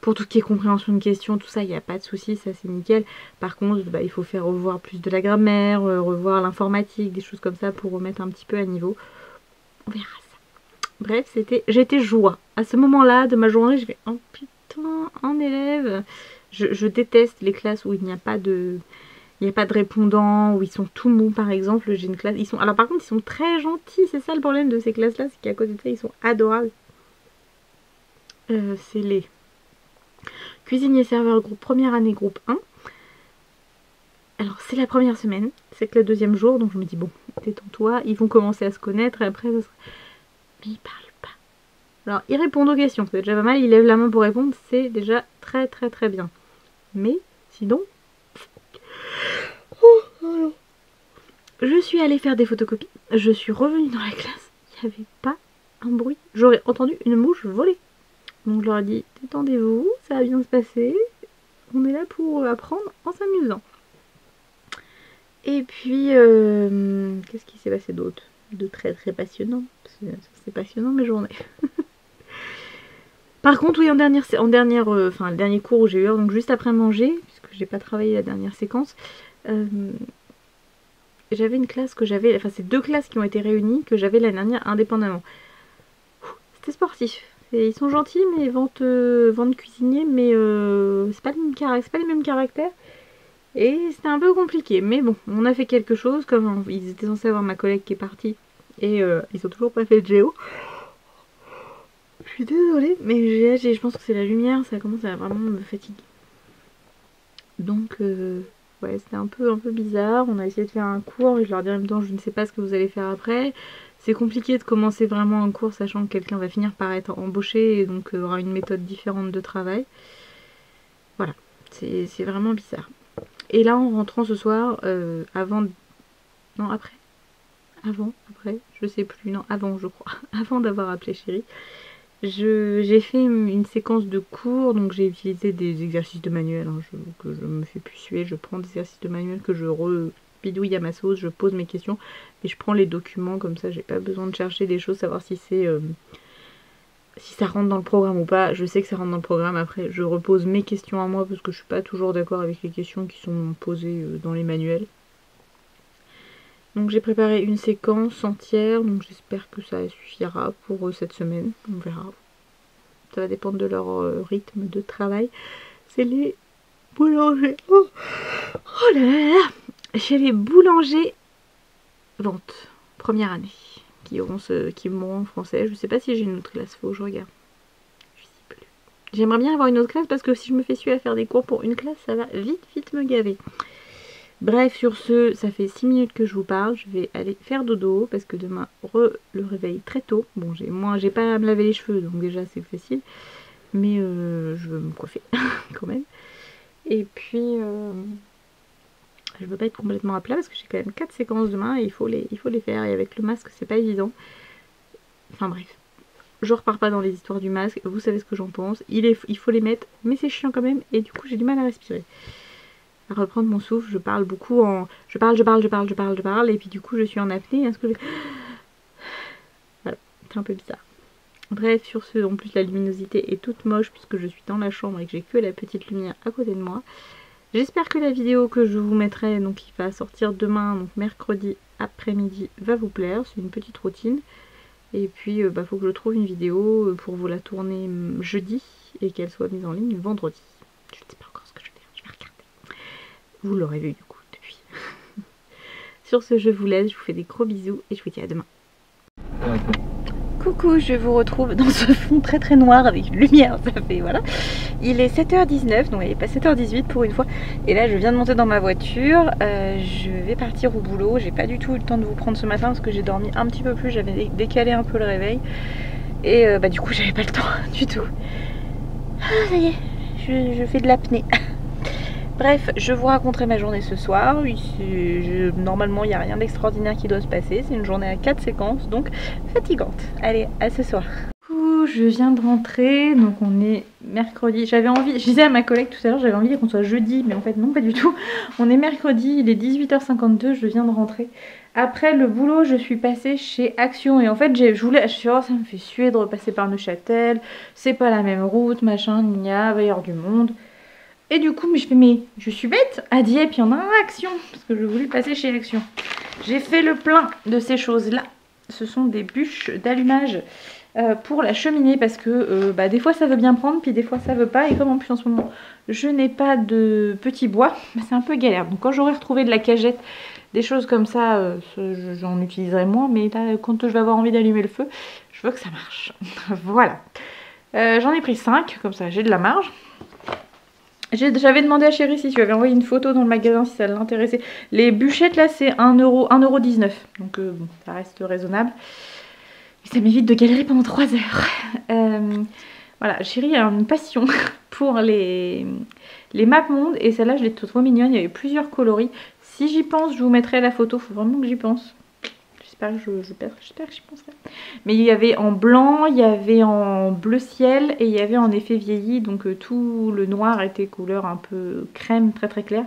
pour tout ce qui est compréhension de questions, tout ça, il n'y a pas de souci, ça c'est nickel. Par contre, il faut faire revoir plus de la grammaire, revoir l'informatique, des choses comme ça pour remettre un petit peu à niveau. On verra ça. Bref, j'étais joie. À ce moment-là de ma journée, je vais oh putain, un élève. Je déteste les classes où il n'y a pas de répondants, où ils sont tout mous par exemple. J'ai une classe, alors par contre ils sont très gentils, c'est ça le problème de ces classes là, c'est qu'à côté de ça ils sont adorables. C'est les cuisiniers serveurs groupe première année groupe 1. Alors c'est la première semaine, c'est que le deuxième jour, donc je me dis bon, détends-toi, ils vont commencer à se connaître et après ça sera... Mais ils parlent pas. Alors ils répondent aux questions, c'est déjà pas mal, ils lèvent la main pour répondre, c'est déjà très très très bien. Mais sinon... Je suis allée faire des photocopies, je suis revenue dans la classe, il n'y avait pas un bruit. J'aurais entendu une mouche voler. Donc je leur ai dit, détendez-vous, ça va bien se passer, on est là pour apprendre en s'amusant. Et puis, qu'est-ce qui s'est passé d'autre? de très très passionnant. C'est passionnant mes journées. Par contre, oui, le dernier cours où j'ai eu, donc juste après manger, puisque j'ai pas travaillé la dernière séquence, j'avais une classe que j'avais, enfin c'est deux classes qui ont été réunies que j'avais l'année dernière indépendamment. C'était sportif. Et ils sont gentils, mais vente cuisinier, mais c'est pas les mêmes caractères. Et c'était un peu compliqué, mais bon, on a fait quelque chose, comme ils étaient censés avoir ma collègue qui est partie, et ils ont toujours pas fait de géo. Je suis désolée, mais je pense que c'est la lumière, ça commence à vraiment me fatiguer. Donc, ouais, c'était un peu bizarre. On a essayé de faire un cours et je leur dis en même temps, je ne sais pas ce que vous allez faire après. C'est compliqué de commencer vraiment un cours sachant que quelqu'un va finir par être embauché et donc aura une méthode différente de travail. Voilà, c'est vraiment bizarre. Et là, en rentrant ce soir, non, après, je sais plus, non, avant, je crois, avant d'avoir appelé Chérie, j'ai fait une séquence de cours, donc j'ai utilisé des exercices de manuel, hein, que je me fais plus suer, je prends des exercices de manuel que je repidouille à ma sauce, je pose mes questions, et je prends les documents, comme ça j'ai pas besoin de chercher des choses, savoir si c'est... si ça rentre dans le programme ou pas. Je sais que ça rentre dans le programme, après je repose mes questions à moi, parce que je suis pas toujours d'accord avec les questions qui sont posées dans les manuels. Donc j'ai préparé une séquence entière, donc j'espère que ça suffira pour cette semaine, on verra. Ça va dépendre de leur rythme de travail. C'est les boulangers. Oh là là là. Chez les boulangers vente, première année, qui m'auront en français. Je sais pas si j'ai une autre classe, faut que je regarde. Je sais plus. J'aimerais bien avoir une autre classe parce que si je me fais suer à faire des cours pour une classe, ça va vite me gaver. Bref, sur ce, ça fait 6 minutes que je vous parle. Je vais aller faire dodo parce que demain, le réveil très tôt. Bon, j'ai pas à me laver les cheveux, donc déjà c'est facile. Mais je veux me coiffer quand même. Et puis, je veux pas être complètement à plat parce que j'ai quand même 4 séquences demain et il faut les faire. Et avec le masque, c'est pas évident. Enfin bref, je repars pas dans les histoires du masque. Vous savez ce que j'en pense. Il faut les mettre, mais c'est chiant quand même. Et du coup, j'ai du mal à respirer. À reprendre mon souffle, je parle beaucoup je parle, et puis du coup je suis en apnée, voilà, c'est un peu bizarre. Bref, sur ce, en plus la luminosité est toute moche puisque je suis dans la chambre et que j'ai que la petite lumière à côté de moi. J'espère que la vidéo que je vous mettrai, donc qui va sortir demain, donc mercredi après-midi, va vous plaire. C'est une petite routine. Et puis, faut que je trouve une vidéo pour vous la tourner jeudi et qu'elle soit mise en ligne vendredi. Je ne sais pas encore ce que je vais faire, je vais regarder. Vous l'aurez vu du coup depuis. Sur ce, je vous laisse, je vous fais des gros bisous et je vous dis à demain. Coucou, je vous retrouve dans ce fond très très noir avec une lumière, ça fait voilà. Il est 7h19, donc il n'est pas 7h18 pour une fois. Et là je viens de monter dans ma voiture, je vais partir au boulot. J'ai pas du tout eu le temps de vous prendre ce matin parce que j'ai dormi un petit peu plus, j'avais décalé un peu le réveil. Et du coup j'avais pas le temps du tout. Ah ça y est, je fais de l'apnée. Bref, je vous raconterai ma journée ce soir. Normalement, il n'y a rien d'extraordinaire qui doit se passer. C'est une journée à 4 séquences, donc fatigante. Allez, à ce soir. Je viens de rentrer, donc on est mercredi. J'avais envie, je disais à ma collègue tout à l'heure, j'avais envie qu'on soit jeudi, mais en fait non, pas du tout. On est mercredi, il est 18h52, je viens de rentrer. Après le boulot, je suis passée chez Action et en fait, je suis oh, ça me fait suer de repasser par Neuchâtel. C'est pas la même route, machin, il y a d'ailleurs du monde. Et du coup, mais je suis bête, à Dieppe, il y en a un à Action, parce que je voulais passer chez Action. J'ai fait le plein de ces choses-là. Ce sont des bûches d'allumage pour la cheminée, parce que des fois ça veut bien prendre, puis des fois ça veut pas. Et comme en plus en ce moment, je n'ai pas de petit bois, c'est un peu galère. Donc quand j'aurai retrouvé de la cagette, des choses comme ça, j'en utiliserai moins. Mais là, quand je vais avoir envie d'allumer le feu, je veux que ça marche. Voilà. J'en ai pris 5, comme ça j'ai de la marge. J'avais demandé à Chérie si tu avais envoyé une photo dans le magasin, si ça l'intéressait. Les bûchettes là c'est 1,19€. Donc bon, ça reste raisonnable. Et ça m'évite de galérer pendant 3 heures. Voilà, Chérie a une passion pour les MapMonde. Et celle-là je l'ai trouvée trop mignonne, il y avait plusieurs coloris. Si j'y pense, je vous mettrai la photo, faut vraiment que j'y pense. J'espère que j'y penserai. Mais il y avait en blanc, il y avait en bleu ciel et il y avait en effet vieilli. Donc tout le noir était couleur un peu crème, très très claire.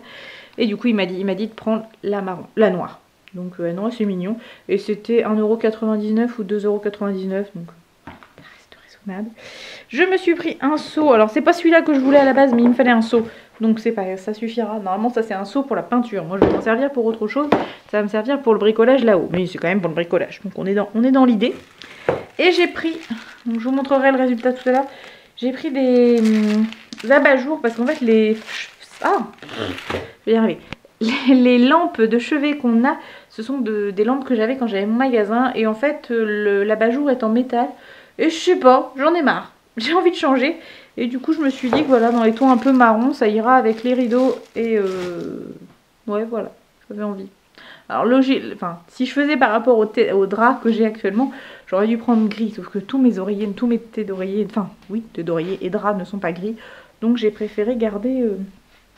Et du coup il m'a dit de prendre la marron, la noire. Donc non, c'est mignon. Et c'était 1,99 € ou 2,99 €. Donc ça reste raisonnable. Je me suis pris un seau. Alors c'est pas celui-là que je voulais à la base, mais il me fallait un seau. Donc c'est pas, ça suffira. Normalement ça c'est un seau pour la peinture. Moi je vais m'en servir pour autre chose. Ça va me servir pour le bricolage là-haut. Mais c'est quand même pour le bricolage. Donc on est dans l'idée. Et j'ai pris, donc je vous montrerai le résultat tout à l'heure. J'ai pris des abat-jours parce qu'en fait je vais y arriver. Les lampes de chevet qu'on a, ce sont des lampes que j'avais quand j'avais mon magasin. Et en fait l'abat-jour est en métal. Et je sais pas, j'en ai marre. J'ai envie de changer. Et du coup je me suis dit que voilà, dans les tons un peu marron, ça ira avec les rideaux. Et ouais voilà, j'avais envie. Alors logique, enfin si je faisais par rapport au drap que j'ai actuellement, j'aurais dû prendre gris. Sauf que tous mes oreillers, tous mes thés d'oreiller, enfin oui, thés d'oreiller et draps ne sont pas gris. Donc j'ai préféré garder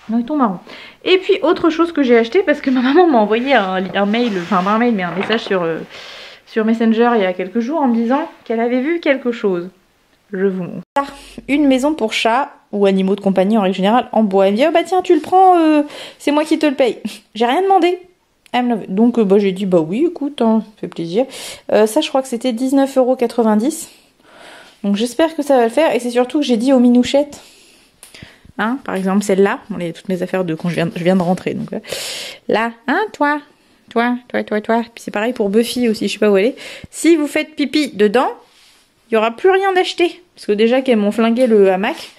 dans les tons marrons. Et puis autre chose que j'ai acheté, parce que ma maman m'a envoyé un mail, enfin pas un mail mais un message sur Messenger il y a quelques jours en me disant qu'elle avait vu quelque chose. Je vous montre. Une maison pour chats ou animaux de compagnie en règle générale en bois. Elle me dit oh bah tiens tu le prends, c'est moi qui te le paye. J'ai rien demandé. Donc bah, j'ai dit bah oui écoute, hein, ça fait plaisir. Ça je crois que c'était 19,90 €. Donc j'espère que ça va le faire. Et c'est surtout que j'ai dit aux minouchettes. Hein, par exemple celle-là. Bon, toutes mes affaires de quand je viens de rentrer. Donc là, hein, toi. Puis c'est pareil pour Buffy aussi, je sais pas où elle est. Si vous faites pipi dedans, il n'y aura plus rien d'acheter. Parce que déjà qu'elles m'ont flingué le hamac,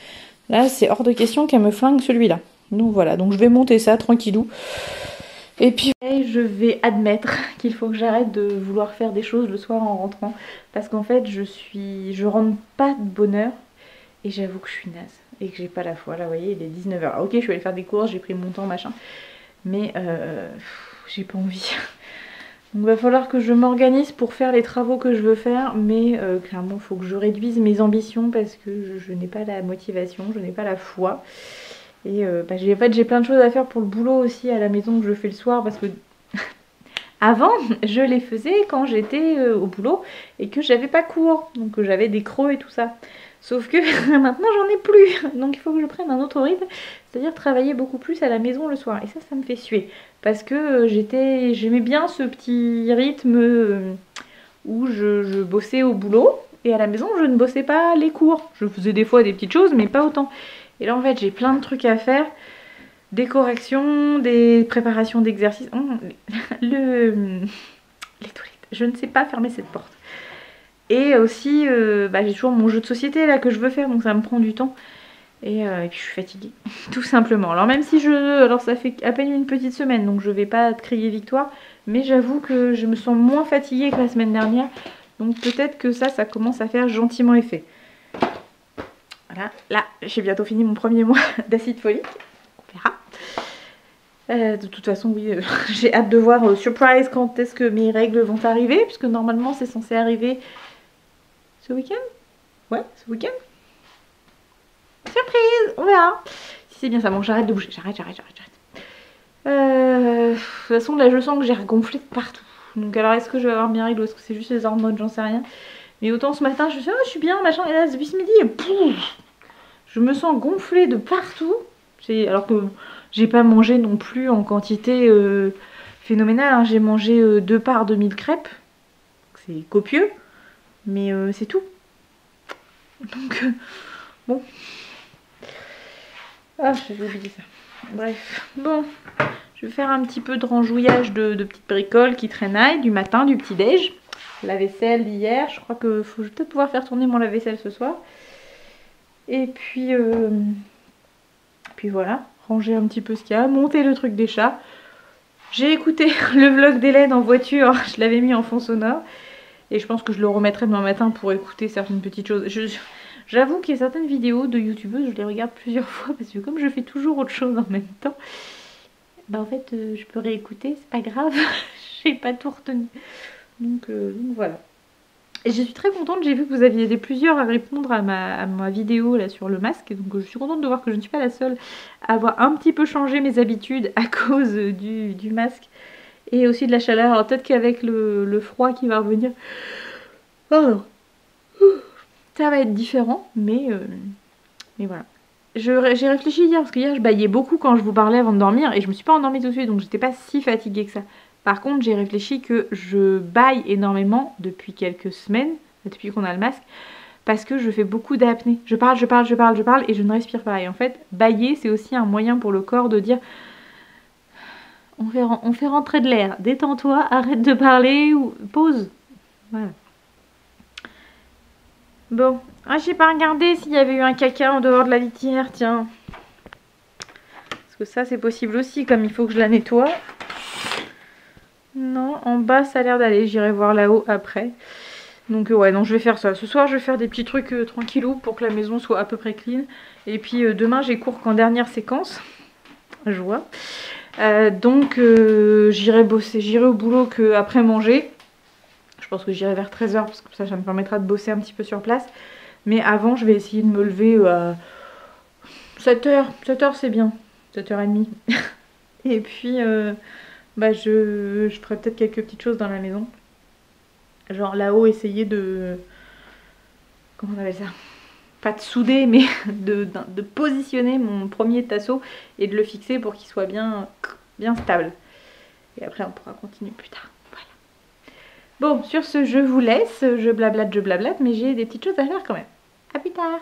là c'est hors de question qu'elles me flinguent celui-là. Donc voilà, donc je vais monter ça tranquillou. Et puis je vais admettre qu'il faut que j'arrête de vouloir faire des choses le soir en rentrant. Parce qu'en fait je rentre pas de bonne heure. Et j'avoue que je suis naze. Et que j'ai pas la foi. Là vous voyez il est 19 h. Ok je vais aller faire des courses, j'ai pris mon temps machin. Mais j'ai pas envie. Donc il va falloir que je m'organise pour faire les travaux que je veux faire. Mais clairement il faut que je réduise mes ambitions. Parce que je n'ai pas la motivation, je n'ai pas la foi. Et en fait j'ai plein de choses à faire pour le boulot aussi à la maison que je fais le soir. Parce que avant je les faisais quand j'étais au boulot et que j'avais pas cours. Donc j'avais des creux et tout ça. Sauf que maintenant j'en ai plus. Donc il faut que je prenne un autre rythme. C'est-à-dire travailler beaucoup plus à la maison le soir. Et ça me fait suer. Parce que j'aimais bien ce petit rythme où je bossais au boulot. Et à la maison je ne bossais pas les cours. Je faisais des fois des petites choses mais pas autant. Et là en fait j'ai plein de trucs à faire. Des corrections, des préparations d'exercices. Les toilettes. Je ne sais pas fermer cette porte. Et aussi j'ai toujours mon jeu de société là que je veux faire. Donc ça me prend du temps. Et puis je suis fatiguée. Tout simplement. Alors même si alors ça fait à peine une petite semaine. Donc je vais pas crier victoire. Mais j'avoue que je me sens moins fatiguée que la semaine dernière. Donc peut-être que ça commence à faire gentiment effet. Voilà, là j'ai bientôt fini mon premier mois d'acide folique. On verra. De toute façon oui, j'ai hâte de voir surprise quand est-ce que mes règles vont arriver. Puisque normalement c'est censé arriver ce week-end. Ouais, ce week-end. Surprise, on verra. Si c'est bien ça, bon j'arrête de bouger, j'arrête. De toute façon là je sens que j'ai regonflé de partout. Donc alors est-ce que je vais avoir mes règles ou est-ce que c'est juste les hormones, j'en sais rien. Mais autant ce matin je me suis dit oh, je suis bien machin et là depuis ce midi je me sens gonflée de partout. Alors que j'ai pas mangé non plus en quantité phénoménale, hein. J'ai mangé 2 parts de 1000 crêpes. C'est copieux. Mais c'est tout. Donc bon. Ah j'avais oublié ça. Bref. Bon. Je vais faire un petit peu de ranjouillage de petites bricoles qui traînaillent du matin, du petit déj. La vaisselle d'hier, je crois que je vais peut-être pouvoir faire tourner mon lave-vaisselle ce soir. Et puis voilà, ranger un petit peu ce qu'il y a, monter le truc des chats. J'ai écouté le vlog d'Hélène en voiture, je l'avais mis en fond sonore. Et je pense que je le remettrai demain matin pour écouter certaines petites choses. J'avoue qu'il y a certaines vidéos de youtubeuses, je les regarde plusieurs fois parce que comme je fais toujours autre chose en même temps, bah en fait je peux réécouter, c'est pas grave, j'ai pas tout retenu. Donc voilà. Et je suis très contente, j'ai vu que vous aviez été plusieurs à répondre à ma vidéo là sur le masque. Donc je suis contente de voir que je ne suis pas la seule à avoir un petit peu changé mes habitudes à cause du masque. Et aussi de la chaleur. Alors peut-être qu'avec le froid qui va revenir, ça va être différent. Mais voilà. J'ai réfléchi hier parce que hier je bâillais beaucoup quand je vous parlais avant de dormir. Et je me suis pas endormie tout de suite donc j'étais pas si fatiguée que ça. Par contre, j'ai réfléchi que je bâille énormément depuis quelques semaines, depuis qu'on a le masque, parce que je fais beaucoup d'apnée. Je parle et je ne respire pas. Et en fait, bâiller, c'est aussi un moyen pour le corps de dire on fait rentrer de l'air, détends-toi, arrête de parler ou pause. Voilà. Bon, j'ai pas regardé s'il y avait eu un caca en dehors de la litière, tiens. Parce que ça, c'est possible aussi, comme il faut que je la nettoie. Non, en bas, ça a l'air d'aller. J'irai voir là-haut après. Donc ouais, non, je vais faire ça. Ce soir, je vais faire des petits trucs tranquillou pour que la maison soit à peu près clean. Et puis demain, j'ai cours qu'en dernière séquence. Je vois. Donc j'irai bosser, j'irai au boulot que après manger. Je pense que j'irai vers 13 h parce que ça me permettra de bosser un petit peu sur place. Mais avant, je vais essayer de me lever à 7 h. 7 h c'est bien. 7 h 30. Et puis je ferai peut-être quelques petites choses dans la maison. Genre là-haut, essayer de... Comment on appelle ça? Pas de souder, mais de positionner mon premier tasseau et de le fixer pour qu'il soit bien stable. Et après, on pourra continuer plus tard. Voilà. Bon, sur ce, je vous laisse. Je blablate, mais j'ai des petites choses à faire quand même. À plus tard!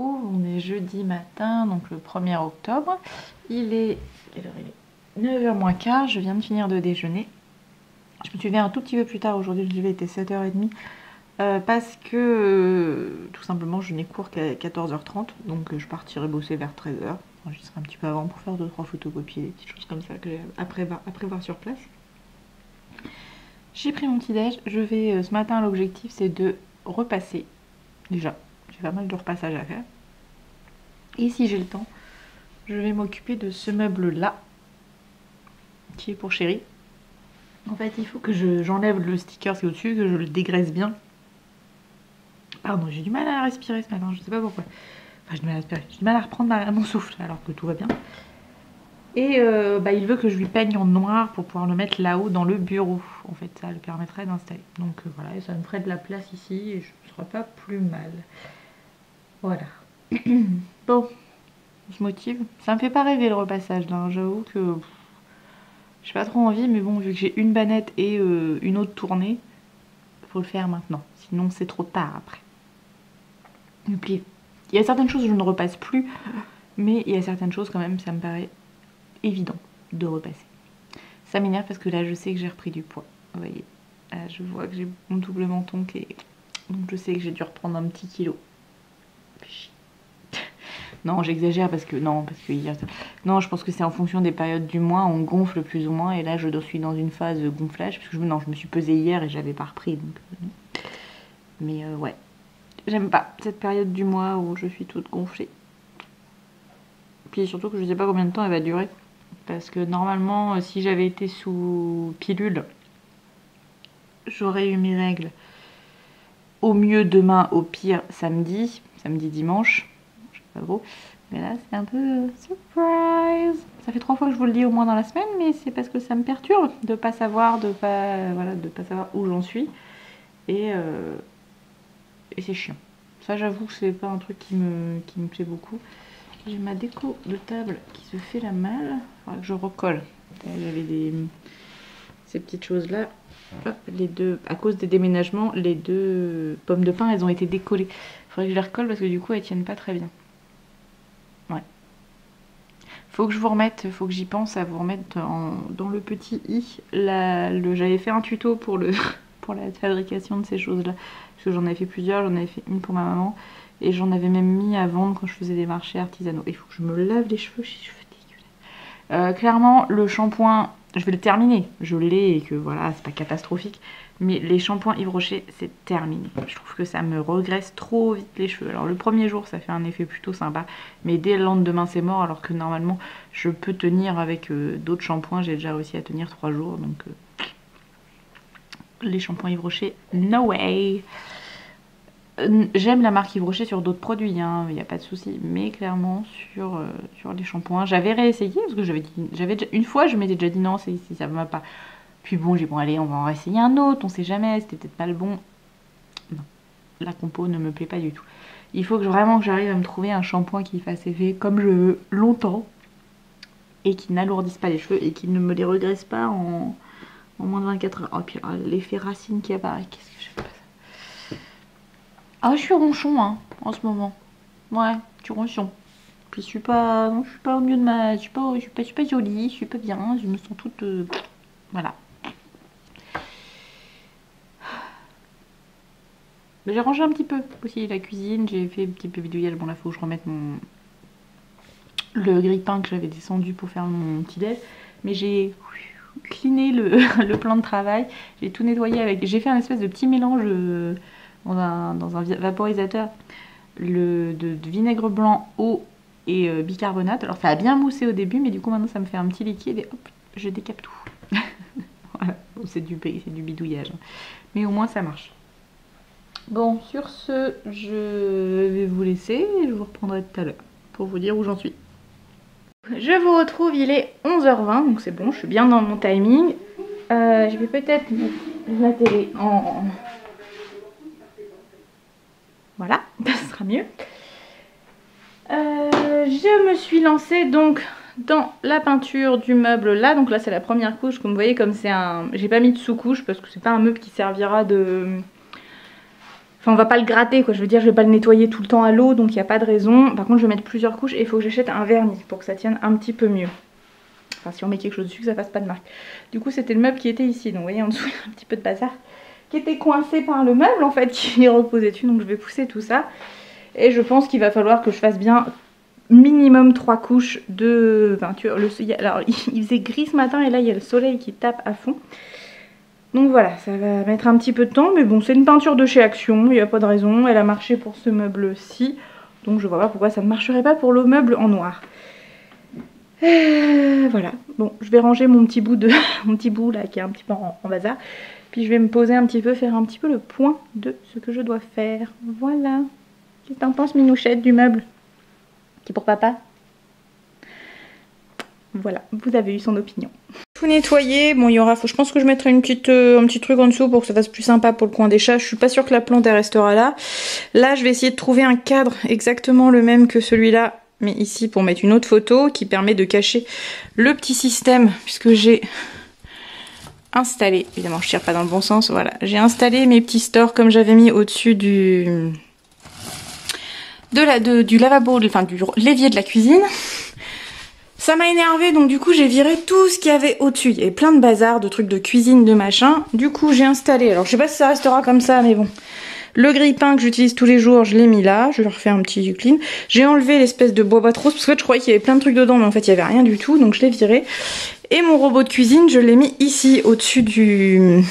On est jeudi matin, donc le 1er octobre. Il est 9 h moins quart, je viens de finir de déjeuner. Je me suis levée un tout petit peu plus tard aujourd'hui, je devais être 7 h 30 parce que tout simplement je n'ai cours qu'à 14 h 30, donc je partirai bosser vers 13 h. Enfin, j'y serai un petit peu avant pour faire 2-3 photocopies, des petites choses comme ça que j'ai à prévoir sur place. J'ai pris mon petit déj, je vais ce matin, l'objectif c'est de repasser déjà. J'ai pas mal de repassage à faire. Et si j'ai le temps, je vais m'occuper de ce meuble-là, qui est pour Chérie. En fait, il faut que j'enlève le sticker qui est au-dessus, que je le dégraisse bien. Pardon, j'ai du mal à respirer ce matin, je sais pas pourquoi. Enfin, j'ai du mal à respirer, j'ai du mal à reprendre mon souffle, alors que tout va bien. Et il veut que je lui peigne en noir pour pouvoir le mettre là-haut dans le bureau. En fait, ça le permettrait d'installer. Donc voilà, et ça me ferait de la place ici, et je ne serais pas plus mal. Voilà. Bon, on se motive. Ça me fait pas rêver le repassage là, hein. J'avoue que j'ai pas trop envie, mais bon, vu que j'ai une bannette et une autre tournée, faut le faire maintenant. Sinon c'est trop tard après. Et puis, il y a certaines choses où je ne repasse plus, mais il y a certaines choses quand même, ça me paraît évident de repasser. Ça m'énerve parce que là je sais que j'ai repris du poids. Vous voyez, là, je vois que j'ai mon double menton qui est... Donc je sais que j'ai dû reprendre un petit kilo. Non, j'exagère parce que hier... Non, je pense que c'est en fonction des périodes du mois, on gonfle plus ou moins, et là je suis dans une phase de gonflage, parce que non, je me suis pesée hier et j'avais pas repris, donc... Mais ouais, j'aime pas cette période du mois où je suis toute gonflée. Puis surtout que je sais pas combien de temps elle va durer, parce que normalement, si j'avais été sous pilule, j'aurais eu mes règles au mieux demain, au pire samedi, dimanche. Pas gros. Mais là c'est un peu surprise. Ça fait 3 fois que je vous le dis au moins dans la semaine, mais c'est parce que ça me perturbe de pas savoir, de pas savoir où j'en suis. Et c'est chiant. Ça j'avoue que c'est pas un truc qui me plaît beaucoup. J'ai ma déco de table qui se fait la malle. Il faudra que je recolle. J'avais ces petites choses là. Hop, les deux, à cause des déménagements, les deux pommes de pin elles ont été décollées. Il faudrait que je les recolle parce que du coup elles tiennent pas très bien. Ouais. Faut que je vous remette, faut que j'y pense à vous remettre dans le petit i. J'avais fait un tuto pour pour la fabrication de ces choses-là. Parce que j'en avais fait plusieurs, j'en avais fait une pour ma maman. Et j'en avais même mis à vendre quand je faisais des marchés artisanaux. Il faut que je me lave les cheveux, j'ai les cheveux dégueulasses. Clairement, le shampoing, je vais le terminer. Je l'ai et que voilà, c'est pas catastrophique. Mais les shampoings Yves Rocher, c'est terminé. Je trouve que ça me regraisse trop vite les cheveux. Alors le premier jour, ça fait un effet plutôt sympa. Mais dès le lendemain, c'est mort. Alors que normalement, je peux tenir avec d'autres shampoings. J'ai déjà réussi à tenir 3 jours. Donc les shampoings Yves Rocher, no way. J'aime la marque Yves Rocher sur d'autres produits, il n'y a pas de souci. Mais clairement, sur les shampoings, j'avais réessayé. Parce que une fois, je m'étais déjà dit non, ça ne va pas. Puis bon, j'ai dit bon allez, on va en essayer un autre, on sait jamais, c'était peut-être pas le bon. Non, la compo ne me plaît pas du tout. Il faut vraiment que j'arrive à me trouver un shampoing qui fasse effet comme je veux, longtemps, et qui n'alourdisse pas les cheveux, et qui ne me les regraisse pas en moins de 24 heures. Oh, puis l'effet racine qui apparaît, qu'est-ce que j'aime pas ça. Ah, je suis ronchon, hein, en ce moment. Ouais, je suis ronchon. Puis je suis pas au mieux de ma... Je suis pas jolie, je suis pas bien, je me sens toute... Voilà. J'ai rangé un petit peu aussi la cuisine, j'ai fait un petit peu bidouillage. Bon là faut que je remette le grille-pain que j'avais descendu pour faire mon petit déj. Mais j'ai cleané le plan de travail, j'ai tout nettoyé avec... J'ai fait un espèce de petit mélange dans un vaporisateur de vinaigre blanc, eau et bicarbonate. Alors ça a bien moussé au début mais du coup maintenant ça me fait un petit liquide et hop, je décape tout. Voilà, bon, c'est du bidouillage. Mais au moins ça marche. Bon, sur ce, je vais vous laisser et je vous reprendrai tout à l'heure pour vous dire où j'en suis. Je vous retrouve, il est 11h20, donc c'est bon, je suis bien dans mon timing. Je vais peut-être mettre la télé en... Voilà, ça sera mieux. Je me suis lancée donc dans la peinture du meuble là. Donc là c'est la première couche, comme vous voyez, comme c'est un... J'ai pas mis de sous-couche parce que c'est pas un meuble qui servira de... Enfin on va pas le gratter quoi, je veux dire je vais pas le nettoyer tout le temps à l'eau, donc il n'y a pas de raison. Par contre je vais mettre plusieurs couches et il faut que j'achète un vernis pour que ça tienne un petit peu mieux. Enfin si on met quelque chose dessus que ça fasse pas de marque. Du coup c'était le meuble qui était ici, donc vous voyez en dessous il y a un petit peu de bazar qui était coincé par le meuble en fait, qui est reposé dessus, donc je vais pousser tout ça. Et je pense qu'il va falloir que je fasse bien minimum 3 couches de peinture. Alors il faisait gris ce matin et là il y a le soleil qui tape à fond. Donc voilà, ça va mettre un petit peu de temps, mais bon c'est une peinture de chez Action, il n'y a pas de raison, elle a marché pour ce meuble-ci. Donc je vois pas pourquoi ça ne marcherait pas pour le meuble en noir. Voilà, bon je vais ranger mon petit bout mon petit bout là qui est un petit peu en bazar. Puis je vais me poser un petit peu, faire un petit peu le point de ce que je dois faire. Voilà. Qu'est-ce que t'en penses, Minouchette, du meuble qui est pour papa? Voilà, vous avez eu son opinion. Tout nettoyer, bon il y aura, je pense que je mettrai un petit truc en dessous pour que ça fasse plus sympa pour le coin des chats. Je suis pas sûre que la plante elle restera là. Là je vais essayer de trouver un cadre exactement le même que celui-là, mais ici pour mettre une autre photo qui permet de cacher le petit système, puisque j'ai installé, évidemment je tire pas dans le bon sens, voilà, j'ai installé mes petits stores comme j'avais mis au-dessus du lavabo, enfin du l'évier de la cuisine. Ça m'a énervé, donc du coup j'ai viré tout ce qu'il y avait au-dessus. Il y avait plein de bazar, de trucs de cuisine, de machin. Du coup j'ai installé, alors je sais pas si ça restera comme ça, mais bon. Le grille-pain que j'utilise tous les jours, je l'ai mis là. Je vais refaire un petit clean. J'ai enlevé l'espèce de boîte rose parce que je croyais qu'il y avait plein de trucs dedans, mais en fait il y avait rien du tout, donc je l'ai viré. Et mon robot de cuisine, je l'ai mis ici au-dessus du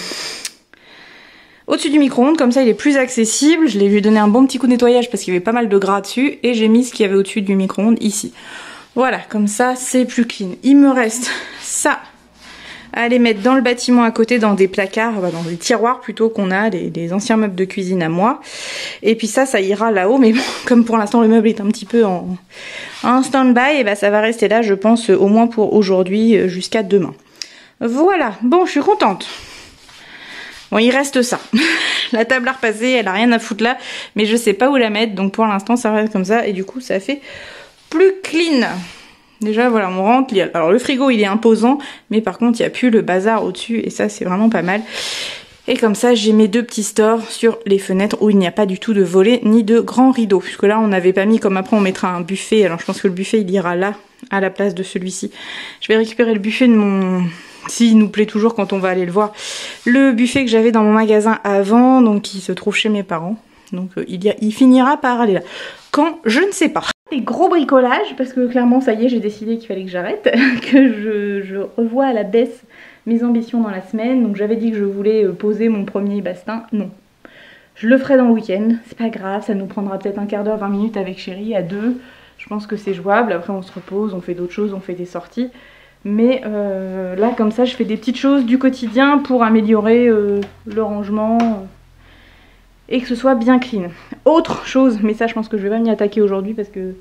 micro-ondes, comme ça il est plus accessible. Je l'ai lui donner un bon petit coup de nettoyage parce qu'il y avait pas mal de gras dessus, et j'ai mis ce qu'il y avait au-dessus du micro-ondes ici. Voilà, comme ça c'est plus clean. Il me reste ça à aller mettre dans le bâtiment à côté, dans des placards, dans des tiroirs plutôt qu'on a, des anciens meubles de cuisine à moi. Et puis ça ira là-haut, mais bon, comme pour l'instant le meuble est un petit peu en stand-by, et ben ça va rester là, je pense, au moins pour aujourd'hui, jusqu'à demain. Voilà, bon, je suis contente. Bon, il reste ça. La table à repasser, elle a rien à foutre là, mais je sais pas où la mettre, donc pour l'instant ça reste comme ça, et du coup ça fait plus clean. Déjà voilà, on rentre, alors le frigo il est imposant, mais par contre il n'y a plus le bazar au-dessus, et ça c'est vraiment pas mal. Et comme ça j'ai mes deux petits stores sur les fenêtres où il n'y a pas du tout de volets ni de grands rideaux, puisque là on n'avait pas mis, comme après on mettra un buffet, alors je pense que le buffet il ira là, à la place de celui-ci. Je vais récupérer le buffet de mon... s'il nous plaît toujours quand on va aller le voir. Le buffet que j'avais dans mon magasin avant, donc qui se trouve chez mes parents. Donc il finira par aller là. Quand, je ne sais pas. Des gros bricolages, parce que clairement ça y est, j'ai décidé qu'il fallait que j'arrête, que je revois à la baisse mes ambitions dans la semaine. Donc j'avais dit que je voulais poser mon premier bastin, non. Je le ferai dans le week-end, c'est pas grave, ça nous prendra peut-être un quart d'heure, 20 minutes avec chérie, à deux. Je pense que c'est jouable, après on se repose, on fait d'autres choses, on fait des sorties. Mais là comme ça je fais des petites choses du quotidien pour améliorer le rangement et que ce soit bien clean. Autre chose, mais ça je pense que je vais pas m'y attaquer aujourd'hui parce que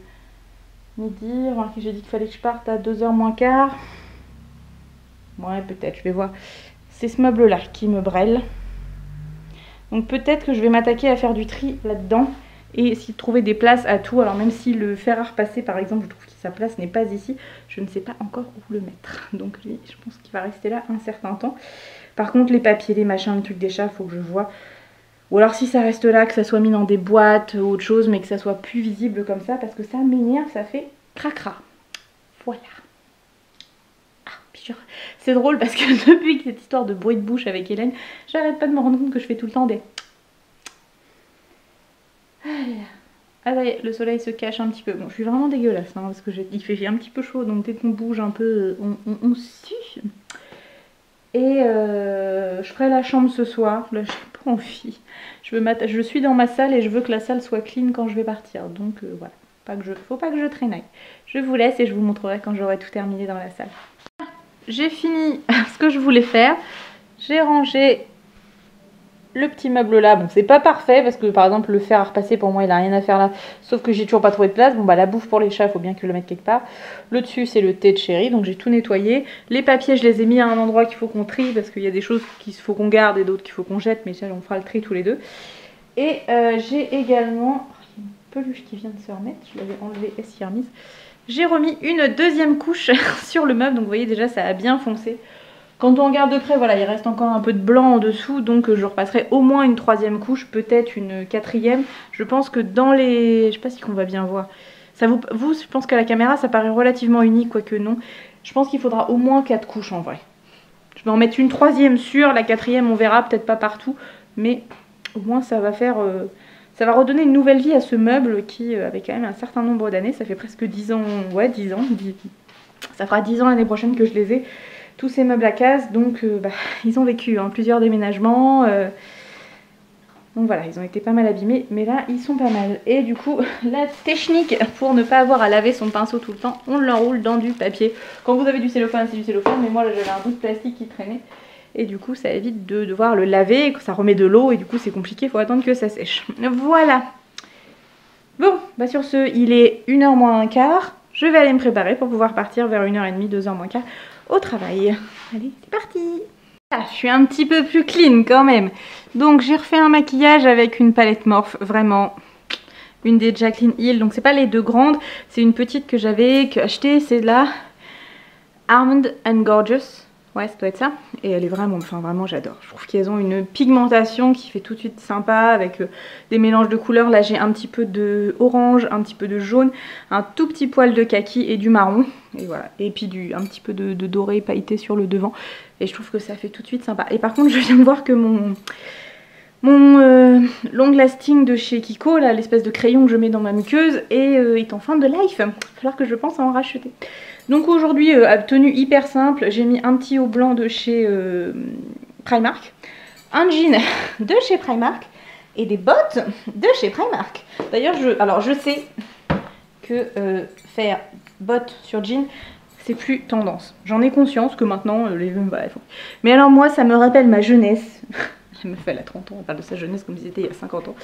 midi, remarquez j'ai dit qu'il fallait que je parte à 2h moins quart. Ouais peut-être, je vais voir. C'est ce meuble là qui me brêle. Donc peut-être que je vais m'attaquer à faire du tri là-dedans et essayer de trouver des places à tout. Alors même si le fer à repasser par exemple, je trouve que sa place n'est pas ici, je ne sais pas encore où le mettre. Donc lui, je pense qu'il va rester là un certain temps. Par contre les papiers, les machins, le truc des chats, faut que je vois. Ou alors si ça reste là, que ça soit mis dans des boîtes ou autre chose, mais que ça soit plus visible comme ça, parce que ça m'énerve, ça fait cracra. Voilà. C'est drôle parce que depuis cette histoire de bruit de bouche avec Hélène, j'arrête pas de me rendre compte que je fais tout le temps des... Ah ça y est, le soleil se cache un petit peu. Bon, je suis vraiment dégueulasse, hein, parce que il fait un petit peu chaud, donc dès qu'on bouge un peu, on sue. Et je ferai la chambre ce soir. Là, j'ai pas envie. Je suis dans ma salle et je veux que la salle soit clean quand je vais partir. Donc voilà, faut pas que je traînaille. Je vous laisse et je vous montrerai quand j'aurai tout terminé dans la salle. J'ai fini ce que je voulais faire. J'ai rangé le petit meuble là. Bon, c'est pas parfait parce que par exemple le fer à repasser pour moi il a rien à faire là. Sauf que j'ai toujours pas trouvé de place. Bon bah la bouffe pour les chats, faut bien que je le mette quelque part. Le dessus c'est le thé de chéri, donc j'ai tout nettoyé. Les papiers je les ai mis à un endroit qu'il faut qu'on trie parce qu'il y a des choses qu'il faut qu'on garde et d'autres qu'il faut qu'on jette. Mais ça on fera le tri tous les deux. Et j'ai également... il y a une peluche qui vient de se remettre. Je l'avais enlevée et s'y est remise. J'ai remis une deuxième couche sur le meuble, donc vous voyez déjà ça a bien foncé. Quand on regarde de près, voilà, il reste encore un peu de blanc en dessous, donc je repasserai au moins une troisième couche, peut-être une quatrième. Je pense que dans les... je sais pas si on va bien voir. Ça vous, je pense qu'à la caméra ça paraît relativement unique, quoique non. Je pense qu'il faudra au moins 4 couches en vrai. Je vais en mettre une troisième sûre, la quatrième on verra, peut-être pas partout, mais au moins ça va faire... ça va redonner une nouvelle vie à ce meuble qui avait quand même un certain nombre d'années. Ça fait presque 10 ans, ouais 10 ans. Ça fera 10 ans l'année prochaine que je les ai. Tous ces meubles à cases, donc ils ont vécu hein, plusieurs déménagements. Donc voilà, ils ont été pas mal abîmés, mais là ils sont pas mal. Et du coup, la technique pour ne pas avoir à laver son pinceau tout le temps, on l'enroule dans du papier. Quand vous avez du cellophane, c'est du cellophane, mais moi là j'avais un bout de plastique qui traînait. Et du coup ça évite de devoir le laver, ça remet de l'eau et du coup c'est compliqué, il faut attendre que ça sèche. Voilà. Bon, bah sur ce, il est 1h moins un quart. Je vais aller me préparer pour pouvoir partir vers 1h30, 2h moins quart au travail. Allez, c'est parti. Ah, je suis un petit peu plus clean quand même. Donc j'ai refait un maquillage avec une palette Morphe, vraiment une des Jaclyn Hill. Donc c'est pas les deux grandes, c'est une petite que j'avais achetée, c'est la Almond and Gorgeous. Ouais, ça doit être ça. Et elle est vraiment, enfin vraiment j'adore. Je trouve qu'elles ont une pigmentation qui fait tout de suite sympa avec des mélanges de couleurs. Là j'ai un petit peu de orange, un petit peu de jaune, un tout petit poil de kaki et du marron. Et voilà. Et puis un petit peu de doré pailleté sur le devant. Et je trouve que ça fait tout de suite sympa. Et par contre je viens de voir que Mon long lasting de chez Kiko, là, l'espèce de crayon que je mets dans ma muqueuse, est en fin de life. Il va falloir que je pense à en racheter. Donc aujourd'hui, tenue hyper simple, j'ai mis un petit haut blanc de chez Primark, un jean de chez Primark et des bottes de chez Primark. D'ailleurs, je sais que faire bottes sur jean, c'est plus tendance. J'en ai conscience que maintenant, mais alors moi, ça me rappelle ma jeunesse. La meuf, elle a 30 ans, on parle de sa jeunesse comme si c'était il y a 50 ans.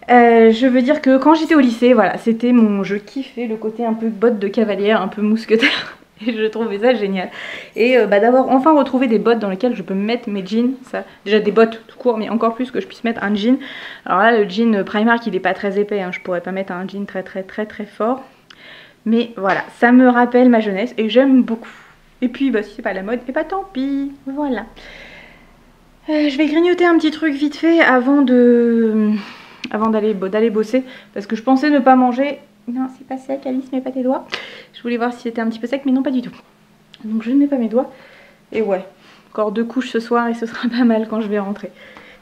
Je veux dire que quand j'étais au lycée, voilà, c'était je kiffais le côté un peu bottes de cavalière, un peu mousquetaire. Et je trouvais ça génial. Et d'avoir enfin retrouvé des bottes dans lesquelles je peux mettre mes jeans. Ça, déjà des bottes tout court, mais encore plus que je puisse mettre un jean. Alors là, le jean Primark, il est pas très épais. Hein, je pourrais pas mettre un jean très fort. Mais voilà, ça me rappelle ma jeunesse et j'aime beaucoup. Et puis, si c'est pas la mode, et tant pis. Voilà. Je vais grignoter un petit truc vite fait avant d'aller bosser. Parce que je pensais ne pas manger. Non, c'est pas sec, Alice, mets pas tes doigts. Je voulais voir si c'était un petit peu sec, mais non, pas du tout. Donc je ne mets pas mes doigts. Et ouais, encore 2 couches ce soir et ce sera pas mal quand je vais rentrer.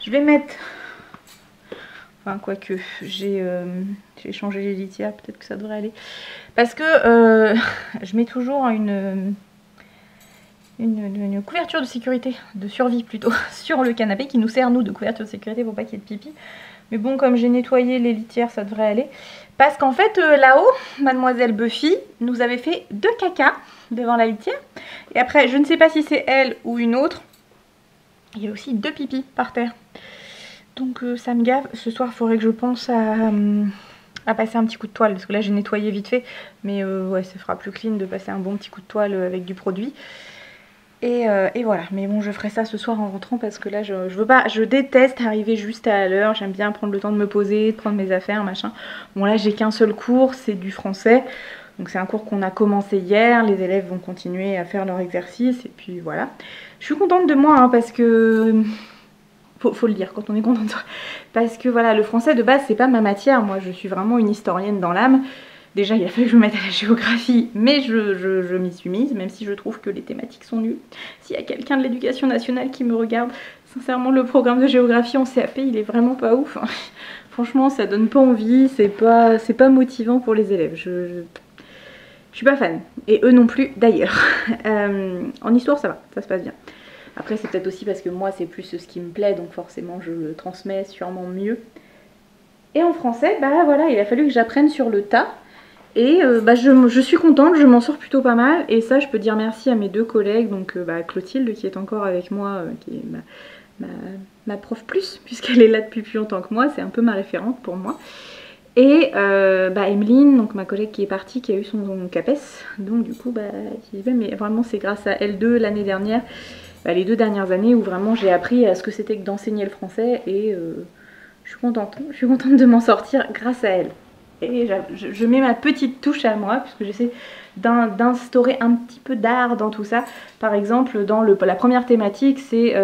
Je vais mettre... Enfin, quoique, j'ai changé les litières, peut-être que ça devrait aller. Parce que je mets toujours une couverture de sécurité, de survie plutôt, sur le canapé qui nous sert, nous, de couverture de sécurité pour pas qu'il y ait de pipi. Mais bon, comme j'ai nettoyé les litières, ça devrait aller. Parce qu'en fait, là-haut, mademoiselle Buffy nous avait fait 2 caca devant la litière. Et après, je ne sais pas si c'est elle ou une autre, il y a aussi 2 pipis par terre. Donc ça me gave. Ce soir, il faudrait que je pense à passer un petit coup de toile. Parce que là, j'ai nettoyé vite fait. Mais ouais, ça fera plus clean de passer un bon petit coup de toile avec du produit. Et voilà, mais bon, je ferai ça ce soir en rentrant parce que là je veux pas, je déteste arriver juste à l'heure. J'aime bien prendre le temps de me poser, de prendre mes affaires, machin. Bon, là j'ai qu'un seul cours, c'est du français. Donc c'est un cours qu'on a commencé hier, les élèves vont continuer à faire leur exercice et puis voilà. Je suis contente de moi hein, parce que... Faut le dire quand on est content de soi. Parce que voilà, le français de base c'est pas ma matière, moi je suis vraiment une historienne dans l'âme. Déjà, il a fallu que je me mette à la géographie, mais je m'y suis mise, même si je trouve que les thématiques sont nulles. S'il y a quelqu'un de l'éducation nationale qui me regarde, sincèrement, le programme de géographie en CAP, il est vraiment pas ouf. Franchement, ça donne pas envie, c'est pas motivant pour les élèves. Je suis pas fan, et eux non plus d'ailleurs. En histoire, ça va, ça se passe bien. Après, c'est peut-être aussi parce que moi, c'est plus ce qui me plaît, donc forcément, je le transmets sûrement mieux. Et en français, voilà, il a fallu que j'apprenne sur le tas. Et je suis contente, je m'en sors plutôt pas mal. Et ça, je peux dire merci à mes 2 collègues. Donc Clotilde qui est encore avec moi, qui est ma prof plus, puisqu'elle est là depuis plus longtemps que moi. C'est un peu ma référente pour moi. Et Emeline, donc ma collègue qui est partie, qui a eu son CAPES. Donc du coup, mais vraiment c'est grâce à elle deux l'année dernière, les 2 dernières années où vraiment j'ai appris à ce que c'était que d'enseigner le français. Et je suis contente de m'en sortir grâce à elle. Et je mets ma petite touche à moi, puisque j'essaie d'instaurer un petit peu d'art dans tout ça. Par exemple, dans la première thématique, c'est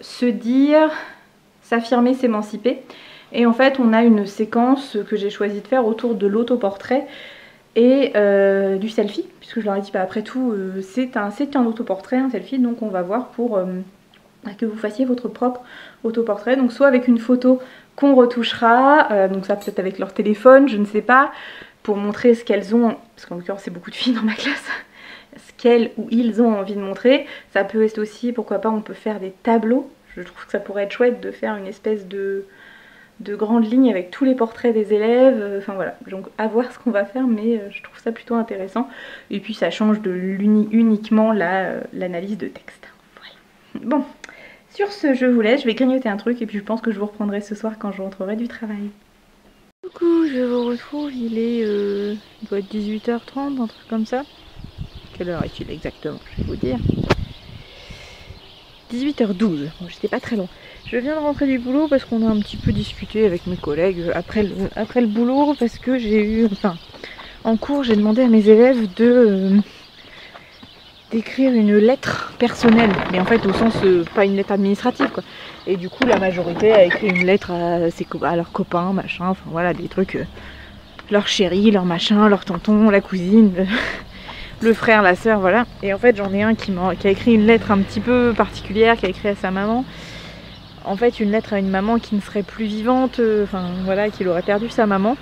se dire, s'affirmer, s'émanciper. Et en fait, on a une séquence que j'ai choisi de faire autour de l'autoportrait et du selfie. Puisque je leur ai dit, après tout, c'est un autoportrait, un selfie, donc on va voir pour que vous fassiez votre propre autoportrait. Donc soit avec une photo qu'on retouchera, donc ça peut-être avec leur téléphone, je ne sais pas, pour montrer ce qu'elles ont, parce qu'en l'occurrence c'est beaucoup de filles dans ma classe, ce qu'elles ou ils ont envie de montrer. Ça peut être aussi, pourquoi pas, on peut faire des tableaux. Je trouve que ça pourrait être chouette de faire une espèce de grande ligne avec tous les portraits des élèves, enfin voilà, donc à voir ce qu'on va faire, mais je trouve ça plutôt intéressant. Et puis ça change de uniquement l'analyse de texte. Voilà. Bon. Sur ce, je vous laisse, je vais grignoter un truc et puis je pense que je vous reprendrai ce soir quand je rentrerai du travail. Coucou, je vous retrouve, il doit être 18h30, un truc comme ça. Quelle heure est-il exactement? Je vais vous dire. 18h12, bon, j'étais pas très long. Je viens de rentrer du boulot parce qu'on a un petit peu discuté avec mes collègues après le boulot, parce que en cours, j'ai demandé à mes élèves d'écrire une lettre personnelle, mais en fait au sens pas une lettre administrative quoi. Et du coup la majorité a écrit une lettre à leurs copains, machin, enfin voilà, des trucs, leur chéri, leur machin, leur tonton, la cousine, le frère, la soeur, voilà. Et en fait j'en ai un qui a écrit une lettre un petit peu particulière, qui a écrit à sa maman, en fait une lettre à une maman qui ne serait plus vivante, enfin voilà, qu'il aurait perdu sa maman.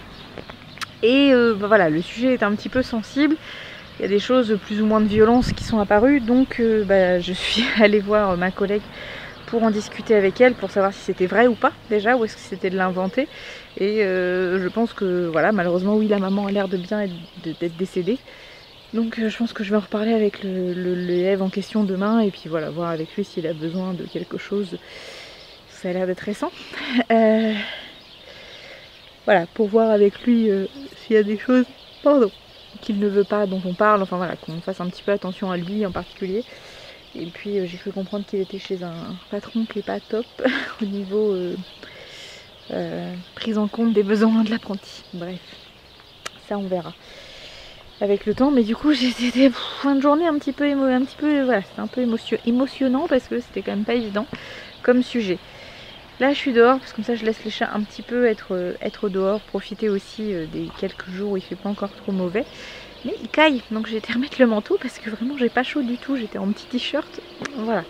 Et bah, voilà, le sujet est un petit peu sensible. Il y a des choses plus ou moins de violence qui sont apparues, donc bah, je suis allée voir ma collègue pour en discuter avec elle, pour savoir si c'était vrai ou pas déjà, ou est-ce que c'était de l'inventer. Et je pense que voilà, malheureusement oui, la maman a l'air de bien d'être décédée. Donc je pense que je vais en reparler avec l'élève en question demain, et puis voilà, voir avec lui s'il a besoin de quelque chose. Ça a l'air d'être récent. Voilà, pour voir avec lui s'il y a des choses, pardon, qu'il ne veut pas, dont on parle, enfin voilà, qu'on fasse un petit peu attention à lui en particulier. Et puis j'ai cru comprendre qu'il était chez un patron qui n'est pas top au niveau prise en compte des besoins de l'apprenti. Bref, ça on verra avec le temps. Mais du coup c'était fin de journée un petit peu voilà, c'était un peu émotionnant parce que c'était quand même pas évident comme sujet. Là je suis dehors parce que comme ça je laisse les chats un petit peu être dehors, profiter aussi des quelques jours où il fait pas encore trop mauvais. Mais il caille, donc j'ai été remettre le manteau parce que vraiment j'ai pas chaud du tout, j'étais en petit t-shirt, voilà.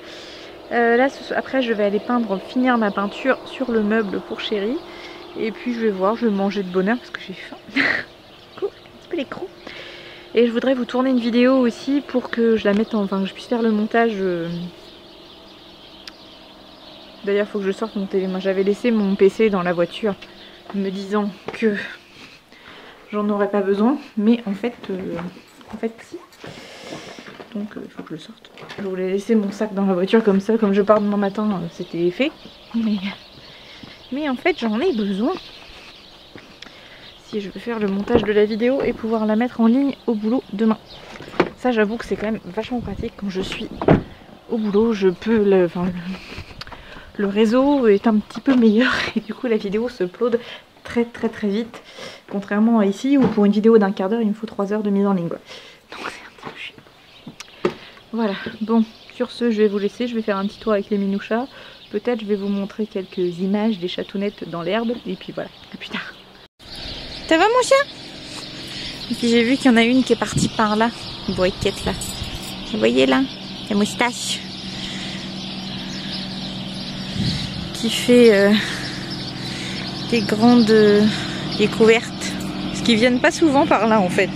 Là après je vais aller finir ma peinture sur le meuble pour Chéri. Et puis je vais voir, je vais manger de bonne heure parce que j'ai faim. Cool, un petit peu les crocs. Et je voudrais vous tourner une vidéo aussi pour que je la mette enfin que je puisse faire le montage. D'ailleurs il faut que je sorte mon téléphone, j'avais laissé mon PC dans la voiture me disant que j'en aurais pas besoin, mais en fait si. Donc il faut que je le sorte. Je voulais laisser mon sac dans la voiture comme ça, comme je pars demain matin, c'était fait. Mais en fait j'en ai besoin. Si je veux faire le montage de la vidéo et pouvoir la mettre en ligne au boulot demain. Ça j'avoue que c'est quand même vachement pratique quand je suis au boulot, je peux le réseau est un petit peu meilleur et du coup la vidéo se upload très vite, contrairement à ici où pour une vidéo d'un quart d'heure il me faut 3 heures de mise en ligne quoi. Donc c'est un petit peu chiant. Voilà, bon sur ce je vais vous laisser, je vais faire un petit tour avec les minouchas, peut-être je vais vous montrer quelques images des chatounettes dans l'herbe et puis voilà, à plus tard. Ça va mon chien? Et puis j'ai vu qu'il y en a une qui est partie par là, une briquette là, vous voyez là, la moustache qui fait des grandes découvertes. Parce qu'ils viennent pas souvent par là en fait.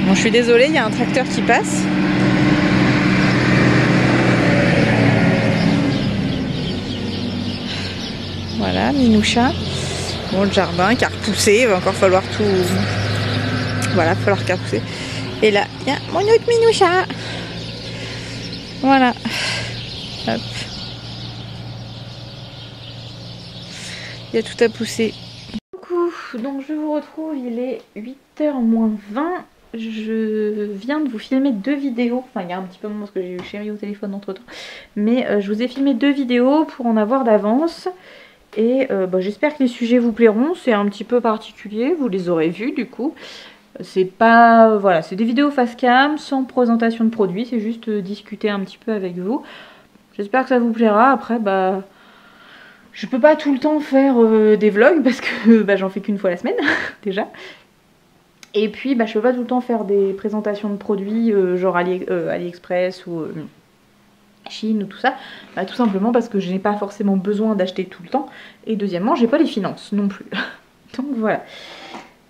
Bon, je suis désolée, il y a un tracteur qui passe. Voilà, Minoucha. Bon, le jardin qui a repoussé, il va encore falloir tout... Voilà, il va falloir qu'il a repoussé. Et là, il y a mon autre Minoucha. Voilà. Hop. Il y a tout à pousser. Coucou, donc je vous retrouve, il est 8h moins 20. Je viens de vous filmer 2 vidéos. Enfin, il y a un petit peu moins parce que j'ai eu Chéri au téléphone entre temps. Mais je vous ai filmé 2 vidéos pour en avoir d'avance. Et bah, j'espère que les sujets vous plairont. C'est un petit peu particulier, vous les aurez vus du coup. C'est pas... Voilà, c'est des vidéos face cam, sans présentation de produits. C'est juste discuter un petit peu avec vous. J'espère que ça vous plaira. Après, bah... Je peux pas tout le temps faire des vlogs parce que bah, j'en fais qu'une fois la semaine déjà. Et puis bah, je peux pas tout le temps faire des présentations de produits genre AliExpress ou Chine ou tout ça. Bah, tout simplement parce que je n'ai pas forcément besoin d'acheter tout le temps. Et deuxièmement, j'ai pas les finances non plus. Donc voilà.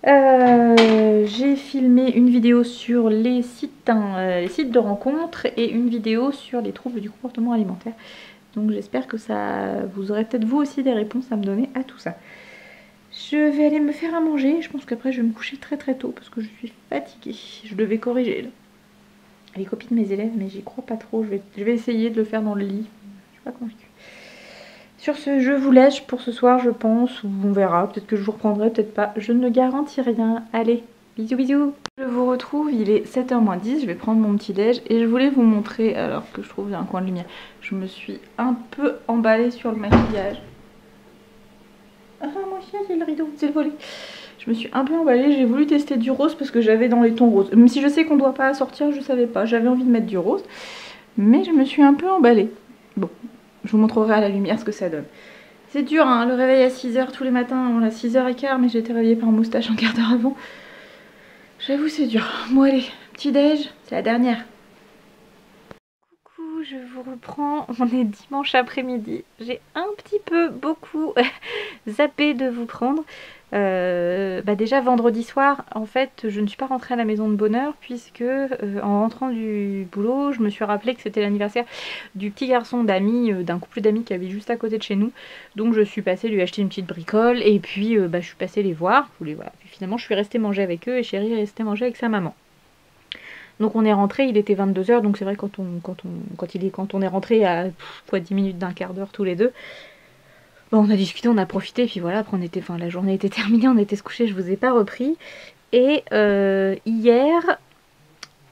J'ai filmé une vidéo sur les sites de rencontres et une vidéo sur les troubles du comportement alimentaire. Donc j'espère que ça vous aurez peut-être vous aussi des réponses à me donner à tout ça. Je vais aller me faire à manger. Je pense qu'après je vais me coucher très tôt parce que je suis fatiguée. Je devais corriger là. Les copies de mes élèves mais j'y crois pas trop. Je vais essayer de le faire dans le lit. Je suis pas convaincue. Sur ce, je vous laisse pour ce soir je pense. Ou on verra. Peut-être que je vous reprendrai, peut-être pas. Je ne garantis rien. Allez, bisous bisous. Je vous retrouve, il est 7h moins 10, je vais prendre mon petit déj et je voulais vous montrer, alors que je trouve il y a un coin de lumière, je me suis un peu emballée sur le maquillage. Ah mon chien c'est le rideau, c'est le volet. Je me suis un peu emballée, j'ai voulu tester du rose parce que j'avais dans les tons roses. Même si je sais qu'on doit pas sortir, je savais pas, j'avais envie de mettre du rose. Mais je me suis un peu emballée. Bon, je vous montrerai à la lumière ce que ça donne. C'est dur hein, le réveil à 6h tous les matins, on a 6h15 mais j'ai été réveillée par un moustache un quart d'heure avant. J'avoue c'est dur. Bon allez, petit déj, c'est la dernière. Coucou, je vous reprends. On est dimanche après-midi. J'ai un petit peu beaucoup zappé de vous prendre. Déjà vendredi soir, en fait, je ne suis pas rentrée à la maison de bonne heure puisque en rentrant du boulot, je me suis rappelé que c'était l'anniversaire du petit garçon d'amis, d'un couple d'amis qui habite juste à côté de chez nous. Donc je suis passée lui acheter une petite bricole et puis je suis passée les voir. Voilà. Puis finalement, je suis restée manger avec eux et Chéri est resté manger avec sa maman. Donc on est rentré, il était 22 h, donc c'est vrai quand on est rentré à 10 minutes d'un quart d'heure tous les deux. Bon, on a discuté, on a profité, puis voilà, après la journée était terminée, on était se coucher, je vous ai pas repris. Et hier,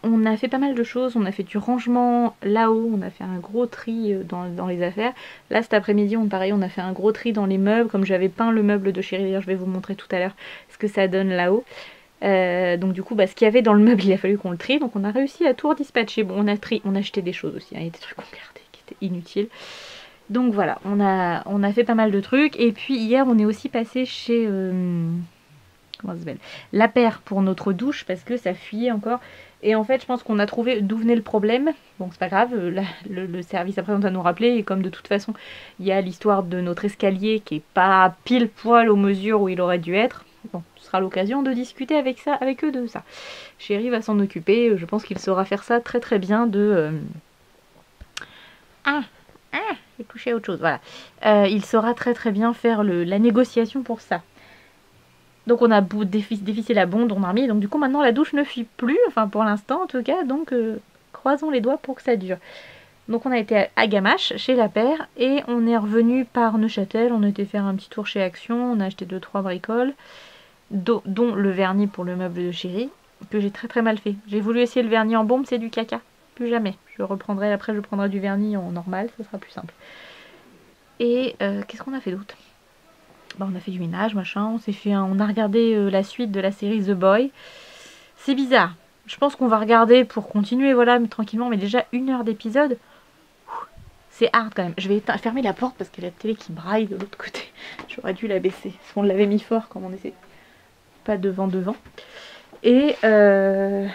on a fait pas mal de choses, on a fait du rangement là-haut, on a fait un gros tri dans les affaires. Là cet après-midi, on a fait un gros tri dans les meubles, comme j'avais peint le meuble de Chéri, d'ailleurs je vais vous montrer tout à l'heure ce que ça donne là-haut. Donc du coup ce qu'il y avait dans le meuble il a fallu qu'on le trie, donc on a réussi à tout redispatcher. Bon, on a acheté des choses aussi, hein. Il y a des trucs qu'on gardait qui étaient inutiles. Donc voilà, on a fait pas mal de trucs. Et puis hier on est aussi passé chez comment ça s'appelle, La Paire pour notre douche parce que ça fuyait encore. Et en fait je pense qu'on a trouvé d'où venait le problème. Bon, c'est pas grave, le service après on va nous rappeler. Et comme de toute façon il y a l'histoire de notre escalier qui est pas pile poil aux mesures où il aurait dû être. Bon, ce sera l'occasion de discuter avec eux de ça. Chéri va s'en occuper, je pense qu'il saura faire ça très très bien j'ai touché à autre chose, voilà. Il saura très très bien faire la négociation pour ça. Donc on a dévissé la bonde, on a remis, donc du coup maintenant la douche ne fuit plus, enfin pour l'instant en tout cas, donc croisons les doigts pour que ça dure. Donc on a été à Gamache, chez La Paire, et on est revenu par Neuchâtel, on a été faire un petit tour chez Action, on a acheté 2-3 bricoles, dont le vernis pour le meuble de Chéri, que j'ai très très mal fait. J'ai voulu essayer le vernis en bombe, c'est du caca. Plus jamais. Je prendrai du vernis en normal, ce sera plus simple. Et qu'est-ce qu'on a fait d'autre? On a fait du ménage, machin, on a regardé la suite de la série The Boy. C'est bizarre. Je pense qu'on va regarder pour continuer, voilà, mais tranquillement, mais déjà 1 heure d'épisode. C'est hard quand même. Je vais fermer la porte parce qu'il y a la télé qui braille de l'autre côté. J'aurais dû la baisser. Parce qu'on l'avait mis fort comme on essaie. Pas devant. Et est-ce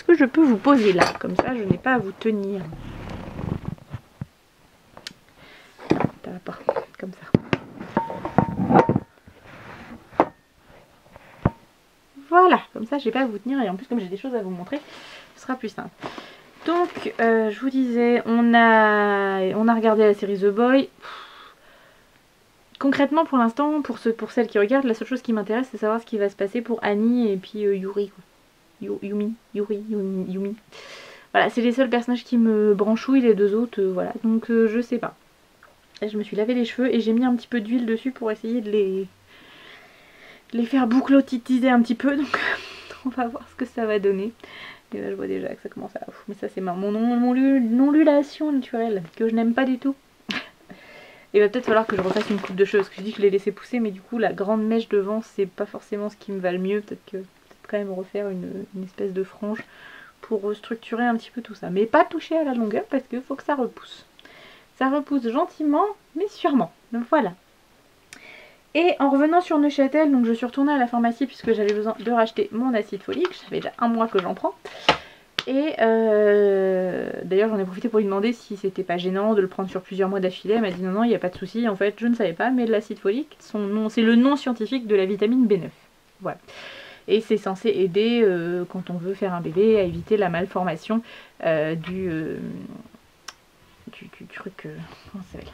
que je peux vous poser là? Comme ça, je n'ai pas à vous tenir. Ça va pas. Comme ça. Voilà. Comme ça, je n'ai pas à vous tenir. Et en plus, comme j'ai des choses à vous montrer, ce sera plus simple. Donc, je vous disais, on a regardé la série The Boy. Concrètement, pour l'instant, pour celles qui regardent, la seule chose qui m'intéresse, c'est savoir ce qui va se passer pour Annie et puis Yuri. Yumi. Voilà, c'est les seuls personnages qui me branchouillent, les deux autres, voilà. Donc, je sais pas. Et je me suis lavé les cheveux et j'ai mis un petit peu d'huile dessus pour essayer de les faire bouclotiser un petit peu. Donc, on va voir ce que ça va donner. Et là, je vois déjà que ça commence à... Mais ça, c'est mon non-lulation naturelle, que je n'aime pas du tout. Il va peut-être falloir que je refasse une coupe de cheveux, parce que je dis que je l'ai laissé pousser, mais du coup la grande mèche devant c'est pas forcément ce qui me va le mieux. Peut-être quand même refaire une espèce de frange pour restructurer un petit peu tout ça. Mais pas toucher à la longueur parce qu'il faut que ça repousse. Ça repousse gentiment mais sûrement. Donc voilà. Et en revenant sur Neuchâtel, donc je suis retournée à la pharmacie puisque j'avais besoin de racheter mon acide folique. Ça fait déjà 1 mois que j'en prends. Et d'ailleurs j'en ai profité pour lui demander si c'était pas gênant de le prendre sur plusieurs mois d'affilée. Elle m'a dit non, il n'y a pas de souci. En fait je ne savais pas, mais l'acide folique, c'est le nom scientifique de la vitamine B9. Voilà. Et c'est censé aider quand on veut faire un bébé à éviter la malformation du truc... comment ça s'appelle?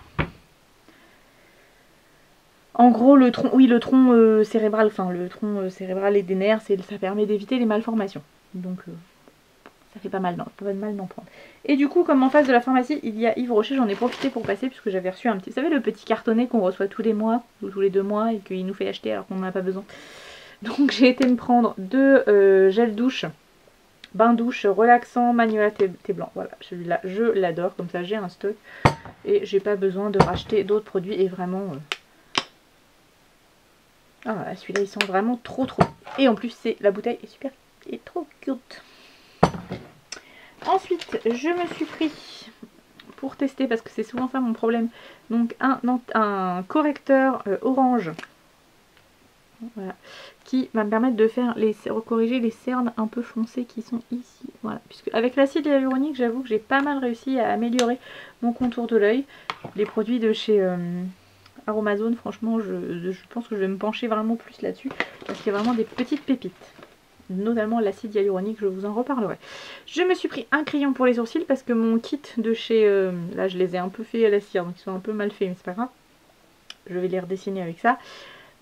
En gros le tronc cérébral, enfin le tronc cérébral et des nerfs, ça permet d'éviter les malformations. Donc... ça fait pas mal d'en prendre. Et du coup, comme en face de la pharmacie, il y a Yves Rocher, j'en ai profité pour passer puisque j'avais reçu un petit... Vous savez, le petit cartonnet qu'on reçoit tous les mois ou tous les 2 mois et qu'il nous fait acheter alors qu'on n'en a pas besoin. Donc j'ai été me prendre 2 gels douche, bain douche, relaxant, manuel thé blanc. Voilà, celui-là, je l'adore. Comme ça, j'ai un stock et j'ai pas besoin de racheter d'autres produits. Et vraiment... ah, celui-là, il sent vraiment trop. Et en plus, la bouteille est super et trop cute. Ensuite, je me suis pris, pour tester, parce que c'est souvent ça mon problème, donc un correcteur orange voilà, qui va me permettre de faire corriger les cernes un peu foncées qui sont ici. Voilà, puisque avec l'acide hyaluronique, j'avoue que j'ai pas mal réussi à améliorer mon contour de l'œil. Les produits de chez Aromazone, franchement, je pense que je vais me pencher vraiment plus là-dessus, parce qu'il y a vraiment des petites pépites. Notamment l'acide hyaluronique, je vous en reparlerai. Je me suis pris un crayon pour les sourcils parce que mon kit de chez... là, je les ai un peu fait à la cire, donc ils sont un peu mal faits, mais c'est pas grave. Je vais les redessiner avec ça.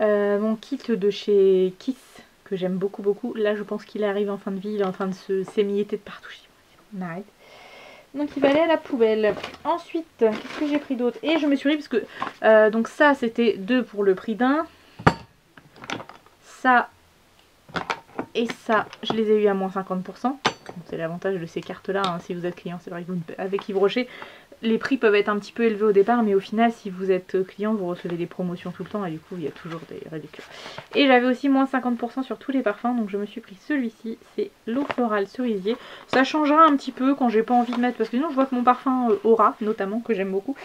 Mon kit de chez Kiss, que j'aime beaucoup, beaucoup. Là, je pense qu'il arrive en fin de vie. Il est en train de s'émietter de partout. On arrête. Donc, il va aller à la poubelle. Ensuite, qu'est-ce que j'ai pris d'autre? Et je me suis dit, parce que... donc ça, c'était 2 pour le prix d'un. Ça... Et ça, je les ai eu à moins 50%. C'est l'avantage de ces cartes-là, hein, si vous êtes client. C'est vrai qu'avec Yves Rocher, les prix peuvent être un petit peu élevés au départ, mais au final, si vous êtes client, vous recevez des promotions tout le temps, et du coup, il y a toujours des réductions. Et j'avais aussi moins 50% sur tous les parfums, donc je me suis pris celui-ci, c'est l'eau florale cerisier. Ça changera un petit peu quand j'ai pas envie de mettre, parce que sinon, je vois que mon parfum Aura, notamment, que j'aime beaucoup,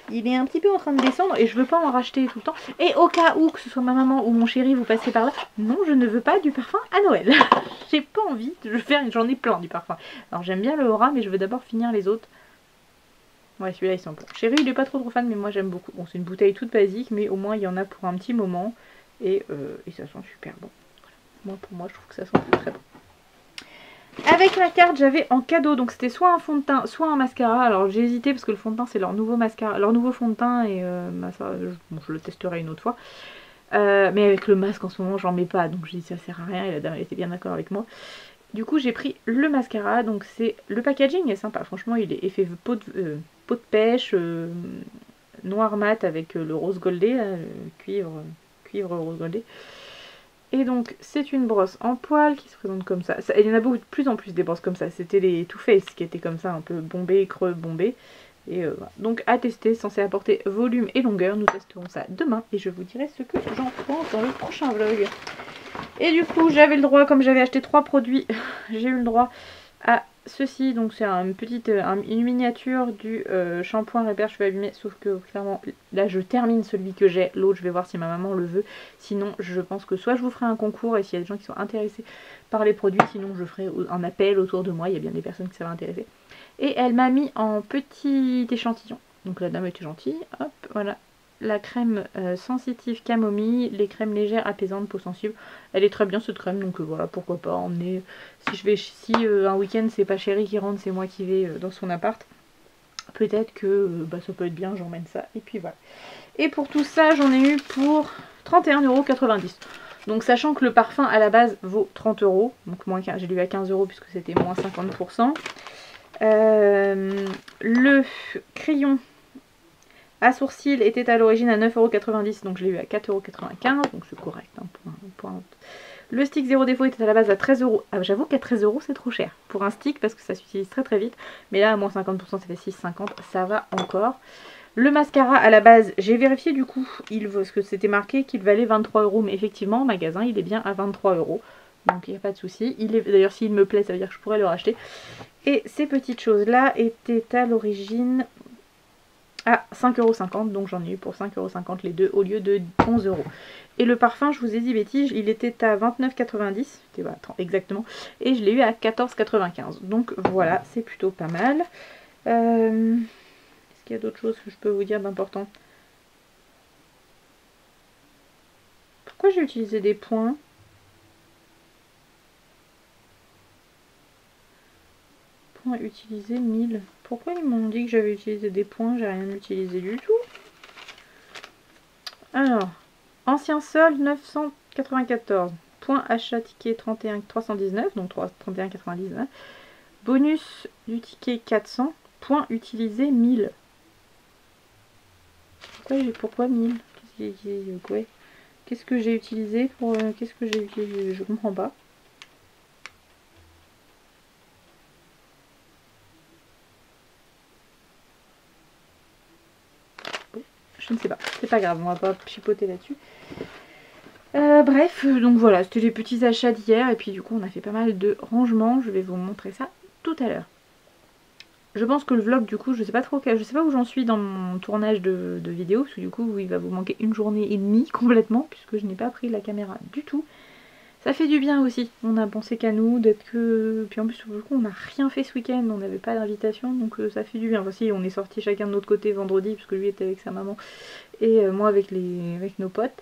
il est un petit peu en train de descendre, et je veux pas en racheter tout le temps. Et au cas où, que ce soit ma maman ou mon chéri, vous passez par là, non, je ne veux pas du parfum à Noël. J'ai pas envie de faire, j'en ai plein du parfum. Alors j'aime bien le Aura, mais je veux d'abord finir les autres. Ouais, celui-là il sent bon. Chéri il est pas trop fan, mais moi j'aime beaucoup. Bon, c'est une bouteille toute basique, mais au moins il y en a pour un petit moment. Et ça sent super bon. Voilà. Moi, pour moi, je trouve que ça sent très bon. Avec la carte, j'avais en cadeau, donc c'était soit un fond de teint, soit un mascara. Alors j'ai hésité parce que le fond de teint c'est leur nouveau mascara, leur nouveau fond de teint, et ça, bon, je le testerai une autre fois. Mais avec le masque en ce moment, j'en mets pas, donc j'ai dit ça sert à rien, et la dame elle était bien d'accord avec moi. Du coup, j'ai pris le mascara, donc c'est le packaging est sympa, franchement, il est effet peau de pêche, noir mat avec le rose goldé, là, le cuivre rose goldé. Et donc, c'est une brosse en poil qui se présente comme ça. Il y en a beaucoup de plus en plus des brosses comme ça. C'était les Too Faced qui étaient comme ça, un peu bombés, creux, bombés. Et voilà. Donc, à tester, censé apporter volume et longueur. Nous testerons ça demain et je vous dirai ce que j'en pense dans le prochain vlog. Et du coup, j'avais le droit, comme j'avais acheté 3 produits, j'ai eu le droit à ceci. Donc c'est une miniature du shampoing répare cheveux abîmés, sauf que clairement là je termine celui que j'ai, l'autre je vais voir si ma maman le veut, sinon je pense que soit je vous ferai un concours et s'il y a des gens qui sont intéressés par les produits, sinon je ferai un appel autour de moi, il y a bien des personnes qui ça va intéresser. Et elle m'a mis en petit échantillon, donc la dame était gentille, hop, voilà. La crème sensitive camomille, les crèmes légères apaisantes peau sensible. Elle est très bien cette crème, donc voilà, pourquoi pas emmener. Si un week-end c'est pas Chéri qui rentre, c'est moi qui vais dans son appart. Peut-être que ça peut être bien, j'emmène ça. Et puis voilà. Et pour tout ça, j'en ai eu pour 31,90 €. Donc sachant que le parfum à la base vaut 30 €, donc moins j'ai lu à 15 € puisque c'était moins 50%. Le crayon à sourcils était à l'origine à 9,90 €, donc je l'ai eu à 4,95 €, donc c'est correct. Hein, Le stick zéro défaut était à la base à 13 €. Ah, j'avoue qu'à 13 € c'est trop cher pour un stick parce que ça s'utilise très très vite. Mais là à moins 50% ça fait 6,50 €, ça va encore. Le mascara à la base, j'ai vérifié du coup, parce que c'était marqué qu'il valait 23 €, mais effectivement en magasin il est bien à 23 €. Donc il n'y a pas de souci. D'ailleurs s'il me plaît ça veut dire que je pourrais le racheter. Et ces petites choses là étaient à l'origine à 5,50 €, donc j'en ai eu pour 5,50 € les deux au lieu de 11 €. Et le parfum, je vous ai dit bêtise, il était à 29,90 €, exactement, et je l'ai eu à 14,95 €. Donc voilà, c'est plutôt pas mal. Est-ce qu'il y a d'autres choses que je peux vous dire d'important? Pourquoi j'ai utilisé des points? Points utilisés 1000. Pourquoi ils m'ont dit que j'avais utilisé des points? J'ai rien utilisé du tout. Alors, ancien solde 994. Point achat ticket 31,319, donc 31,99. Bonus du ticket 400. Point utilisé 1000. Pourquoi 1000? Qu'est-ce que j'ai utilisé pour... Qu'est-ce que j'ai utilisé? Je comprends pas. Je ne sais pas, c'est pas grave, on va pas chipoter là-dessus. Bref, donc voilà, c'était les petits achats d'hier et puis du coup on a fait pas mal de rangements, je vais vous montrer ça tout à l'heure. Je pense que le vlog du coup je sais pas où j'en suis dans mon tournage de vidéo, parce que du coup il va vous manquer une journée et demie complètement, puisque je n'ai pas pris la caméra du tout. Ça fait du bien aussi, on a pensé qu'à nous, d'être que... Puis en plus du coup on n'a rien fait ce week-end, on n'avait pas d'invitation, donc ça fait du bien. Enfin si, on est sortis chacun de notre côté vendredi, puisque lui était avec sa maman, et moi avec nos potes,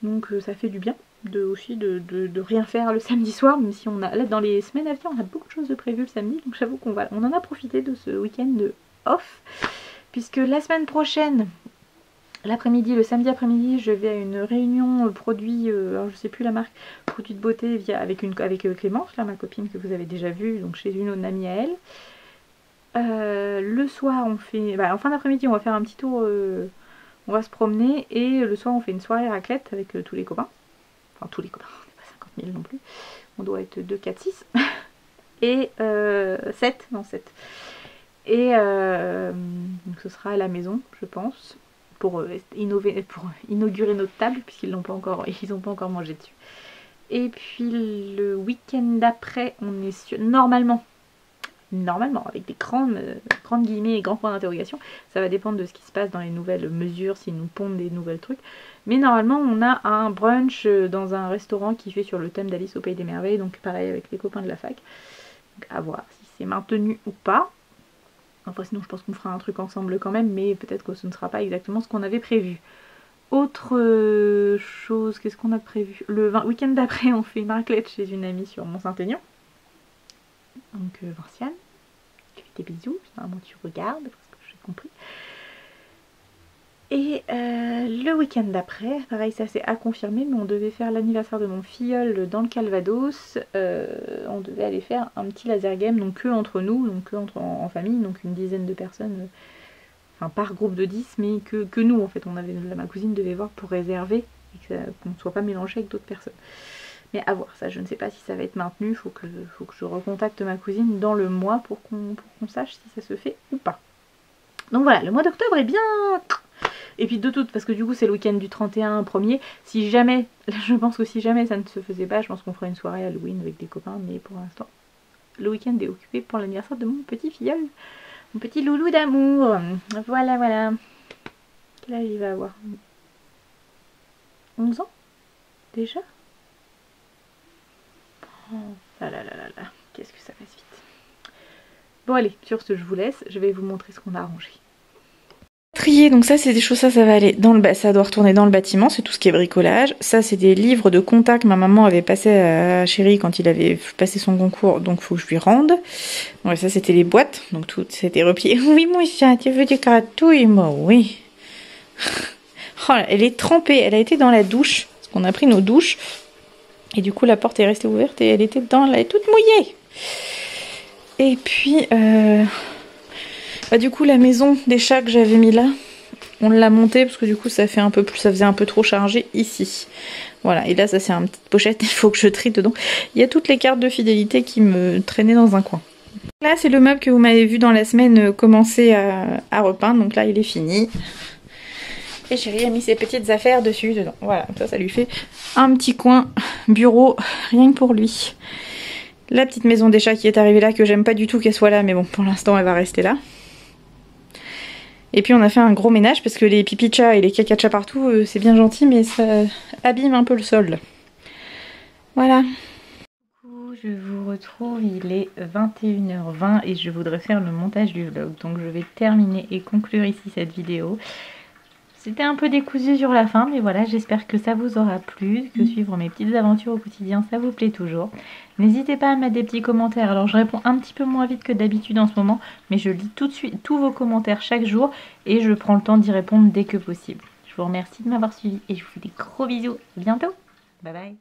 donc ça fait du bien. Aussi de rien faire le samedi soir, même si on a là dans les semaines à venir on a beaucoup de choses de prévues le samedi, donc j'avoue qu'on en a profité de ce week-end de off, puisque la semaine prochaine, l'après-midi, le samedi après-midi, je vais à une réunion produits, alors je sais plus la marque, produits de beauté avec Clémence, là ma copine que vous avez déjà vue, donc chez une autre amie à elle. Le soir on fait, en fin d'après-midi on va faire un petit tour, on va se promener, et le soir on fait une soirée raclette avec tous les copains. Enfin tous les copains, on n'est pas 50 000 non plus. On doit être 2, 4, 6. Et 7, non 7. Et donc ce sera à la maison, je pense, pour inaugurer notre table, puisqu'ils n'ont pas encore mangé dessus. Et puis le week-end d'après, on est sûr, normalement, avec des grandes guillemets et grands points d'interrogation, ça va dépendre de ce qui se passe dans les nouvelles mesures, s'ils nous pondent des nouvelles trucs. Mais normalement on a un brunch dans un restaurant qui fait sur le thème d'Alice au Pays des Merveilles, donc pareil avec les copains de la fac. Donc à voir si c'est maintenu ou pas. Enfin sinon je pense qu'on fera un truc ensemble quand même, mais peut-être que ce ne sera pas exactement ce qu'on avait prévu. Autre chose, qu'est-ce qu'on a prévu? Le week-end d'après on fait une raclette chez une amie sur Mont-Saint-Aignan. Donc Vinciane, tu fais des bisous, normalement tu regardes, parce que j'ai compris. Et le week-end d'après, pareil ça c'est à confirmer, mais on devait faire l'anniversaire de mon filleul dans le Calvados. On devait aller faire un petit laser game, donc que entre nous, donc que en famille, donc une dizaine de personnes, enfin par groupe de 10, mais que nous en fait. Ma cousine devait voir pour réserver, et qu'on ne soit pas mélangé avec d'autres personnes. Mais à voir, ça je ne sais pas si ça va être maintenu, faut que je recontacte ma cousine dans le mois pour qu'on sache si ça se fait ou pas. Donc voilà, le mois d'octobre est bien... Et puis de tout, parce que du coup c'est le week-end du 31 premier, si jamais, je pense que si jamais ça ne se faisait pas, je pense qu'on ferait une soirée Halloween avec des copains, mais pour l'instant, le week-end est occupé pour l'anniversaire de mon petit filleul, mon petit loulou d'amour. Voilà. Quel âge il va avoir? 11 ans déjà? Oh là, qu'est-ce que ça passe vite. Bon allez, sur ce je vous laisse, je vais vous montrer ce qu'on a arrangé. Trier, donc ça c'est des choses, ça va aller dans ça doit retourner dans le bâtiment, c'est tout ce qui est bricolage. Ça c'est des livres de compta que ma maman avait passé à Chéri quand il avait passé son concours, donc faut que je lui rende. Ouais, ça c'était les boîtes, donc tout c'était replié. Oui mon chat, tu veux du gratouille? Moi oui. Oh, elle est trempée, elle a été dans la douche, parce qu'on a pris nos douches, et du coup la porte est restée ouverte et elle était elle est toute mouillée. Et puis du coup la maison des chats que j'avais mis là, on l'a montée parce que du coup ça faisait un peu trop chargé ici. Voilà, et là ça c'est une petite pochette, il faut que je trie dedans. Il y a toutes les cartes de fidélité qui me traînaient dans un coin. Là c'est le meuble que vous m'avez vu dans la semaine commencer à repeindre, donc là il est fini. Et Chéri a mis ses petites affaires dessus, dedans. Voilà, ça lui fait un petit coin bureau, rien que pour lui. La petite maison des chats qui est arrivée là, que j'aime pas du tout qu'elle soit là, mais bon, pour l'instant elle va rester là. Et puis on a fait un gros ménage parce que les pipis de chat et les caca de chat partout, c'est bien gentil, mais ça abîme un peu le sol. Voilà. Je vous retrouve, il est 21h20 et je voudrais faire le montage du vlog. Donc je vais terminer et conclure ici cette vidéo. C'était un peu décousu sur la fin, mais voilà, j'espère que ça vous aura plu, que suivre mes petites aventures au quotidien, ça vous plaît toujours. N'hésitez pas à mettre des petits commentaires. Alors je réponds un petit peu moins vite que d'habitude en ce moment, mais je lis tout de suite tous vos commentaires chaque jour et je prends le temps d'y répondre dès que possible. Je vous remercie de m'avoir suivi et je vous fais des gros bisous. À bientôt. Bye bye.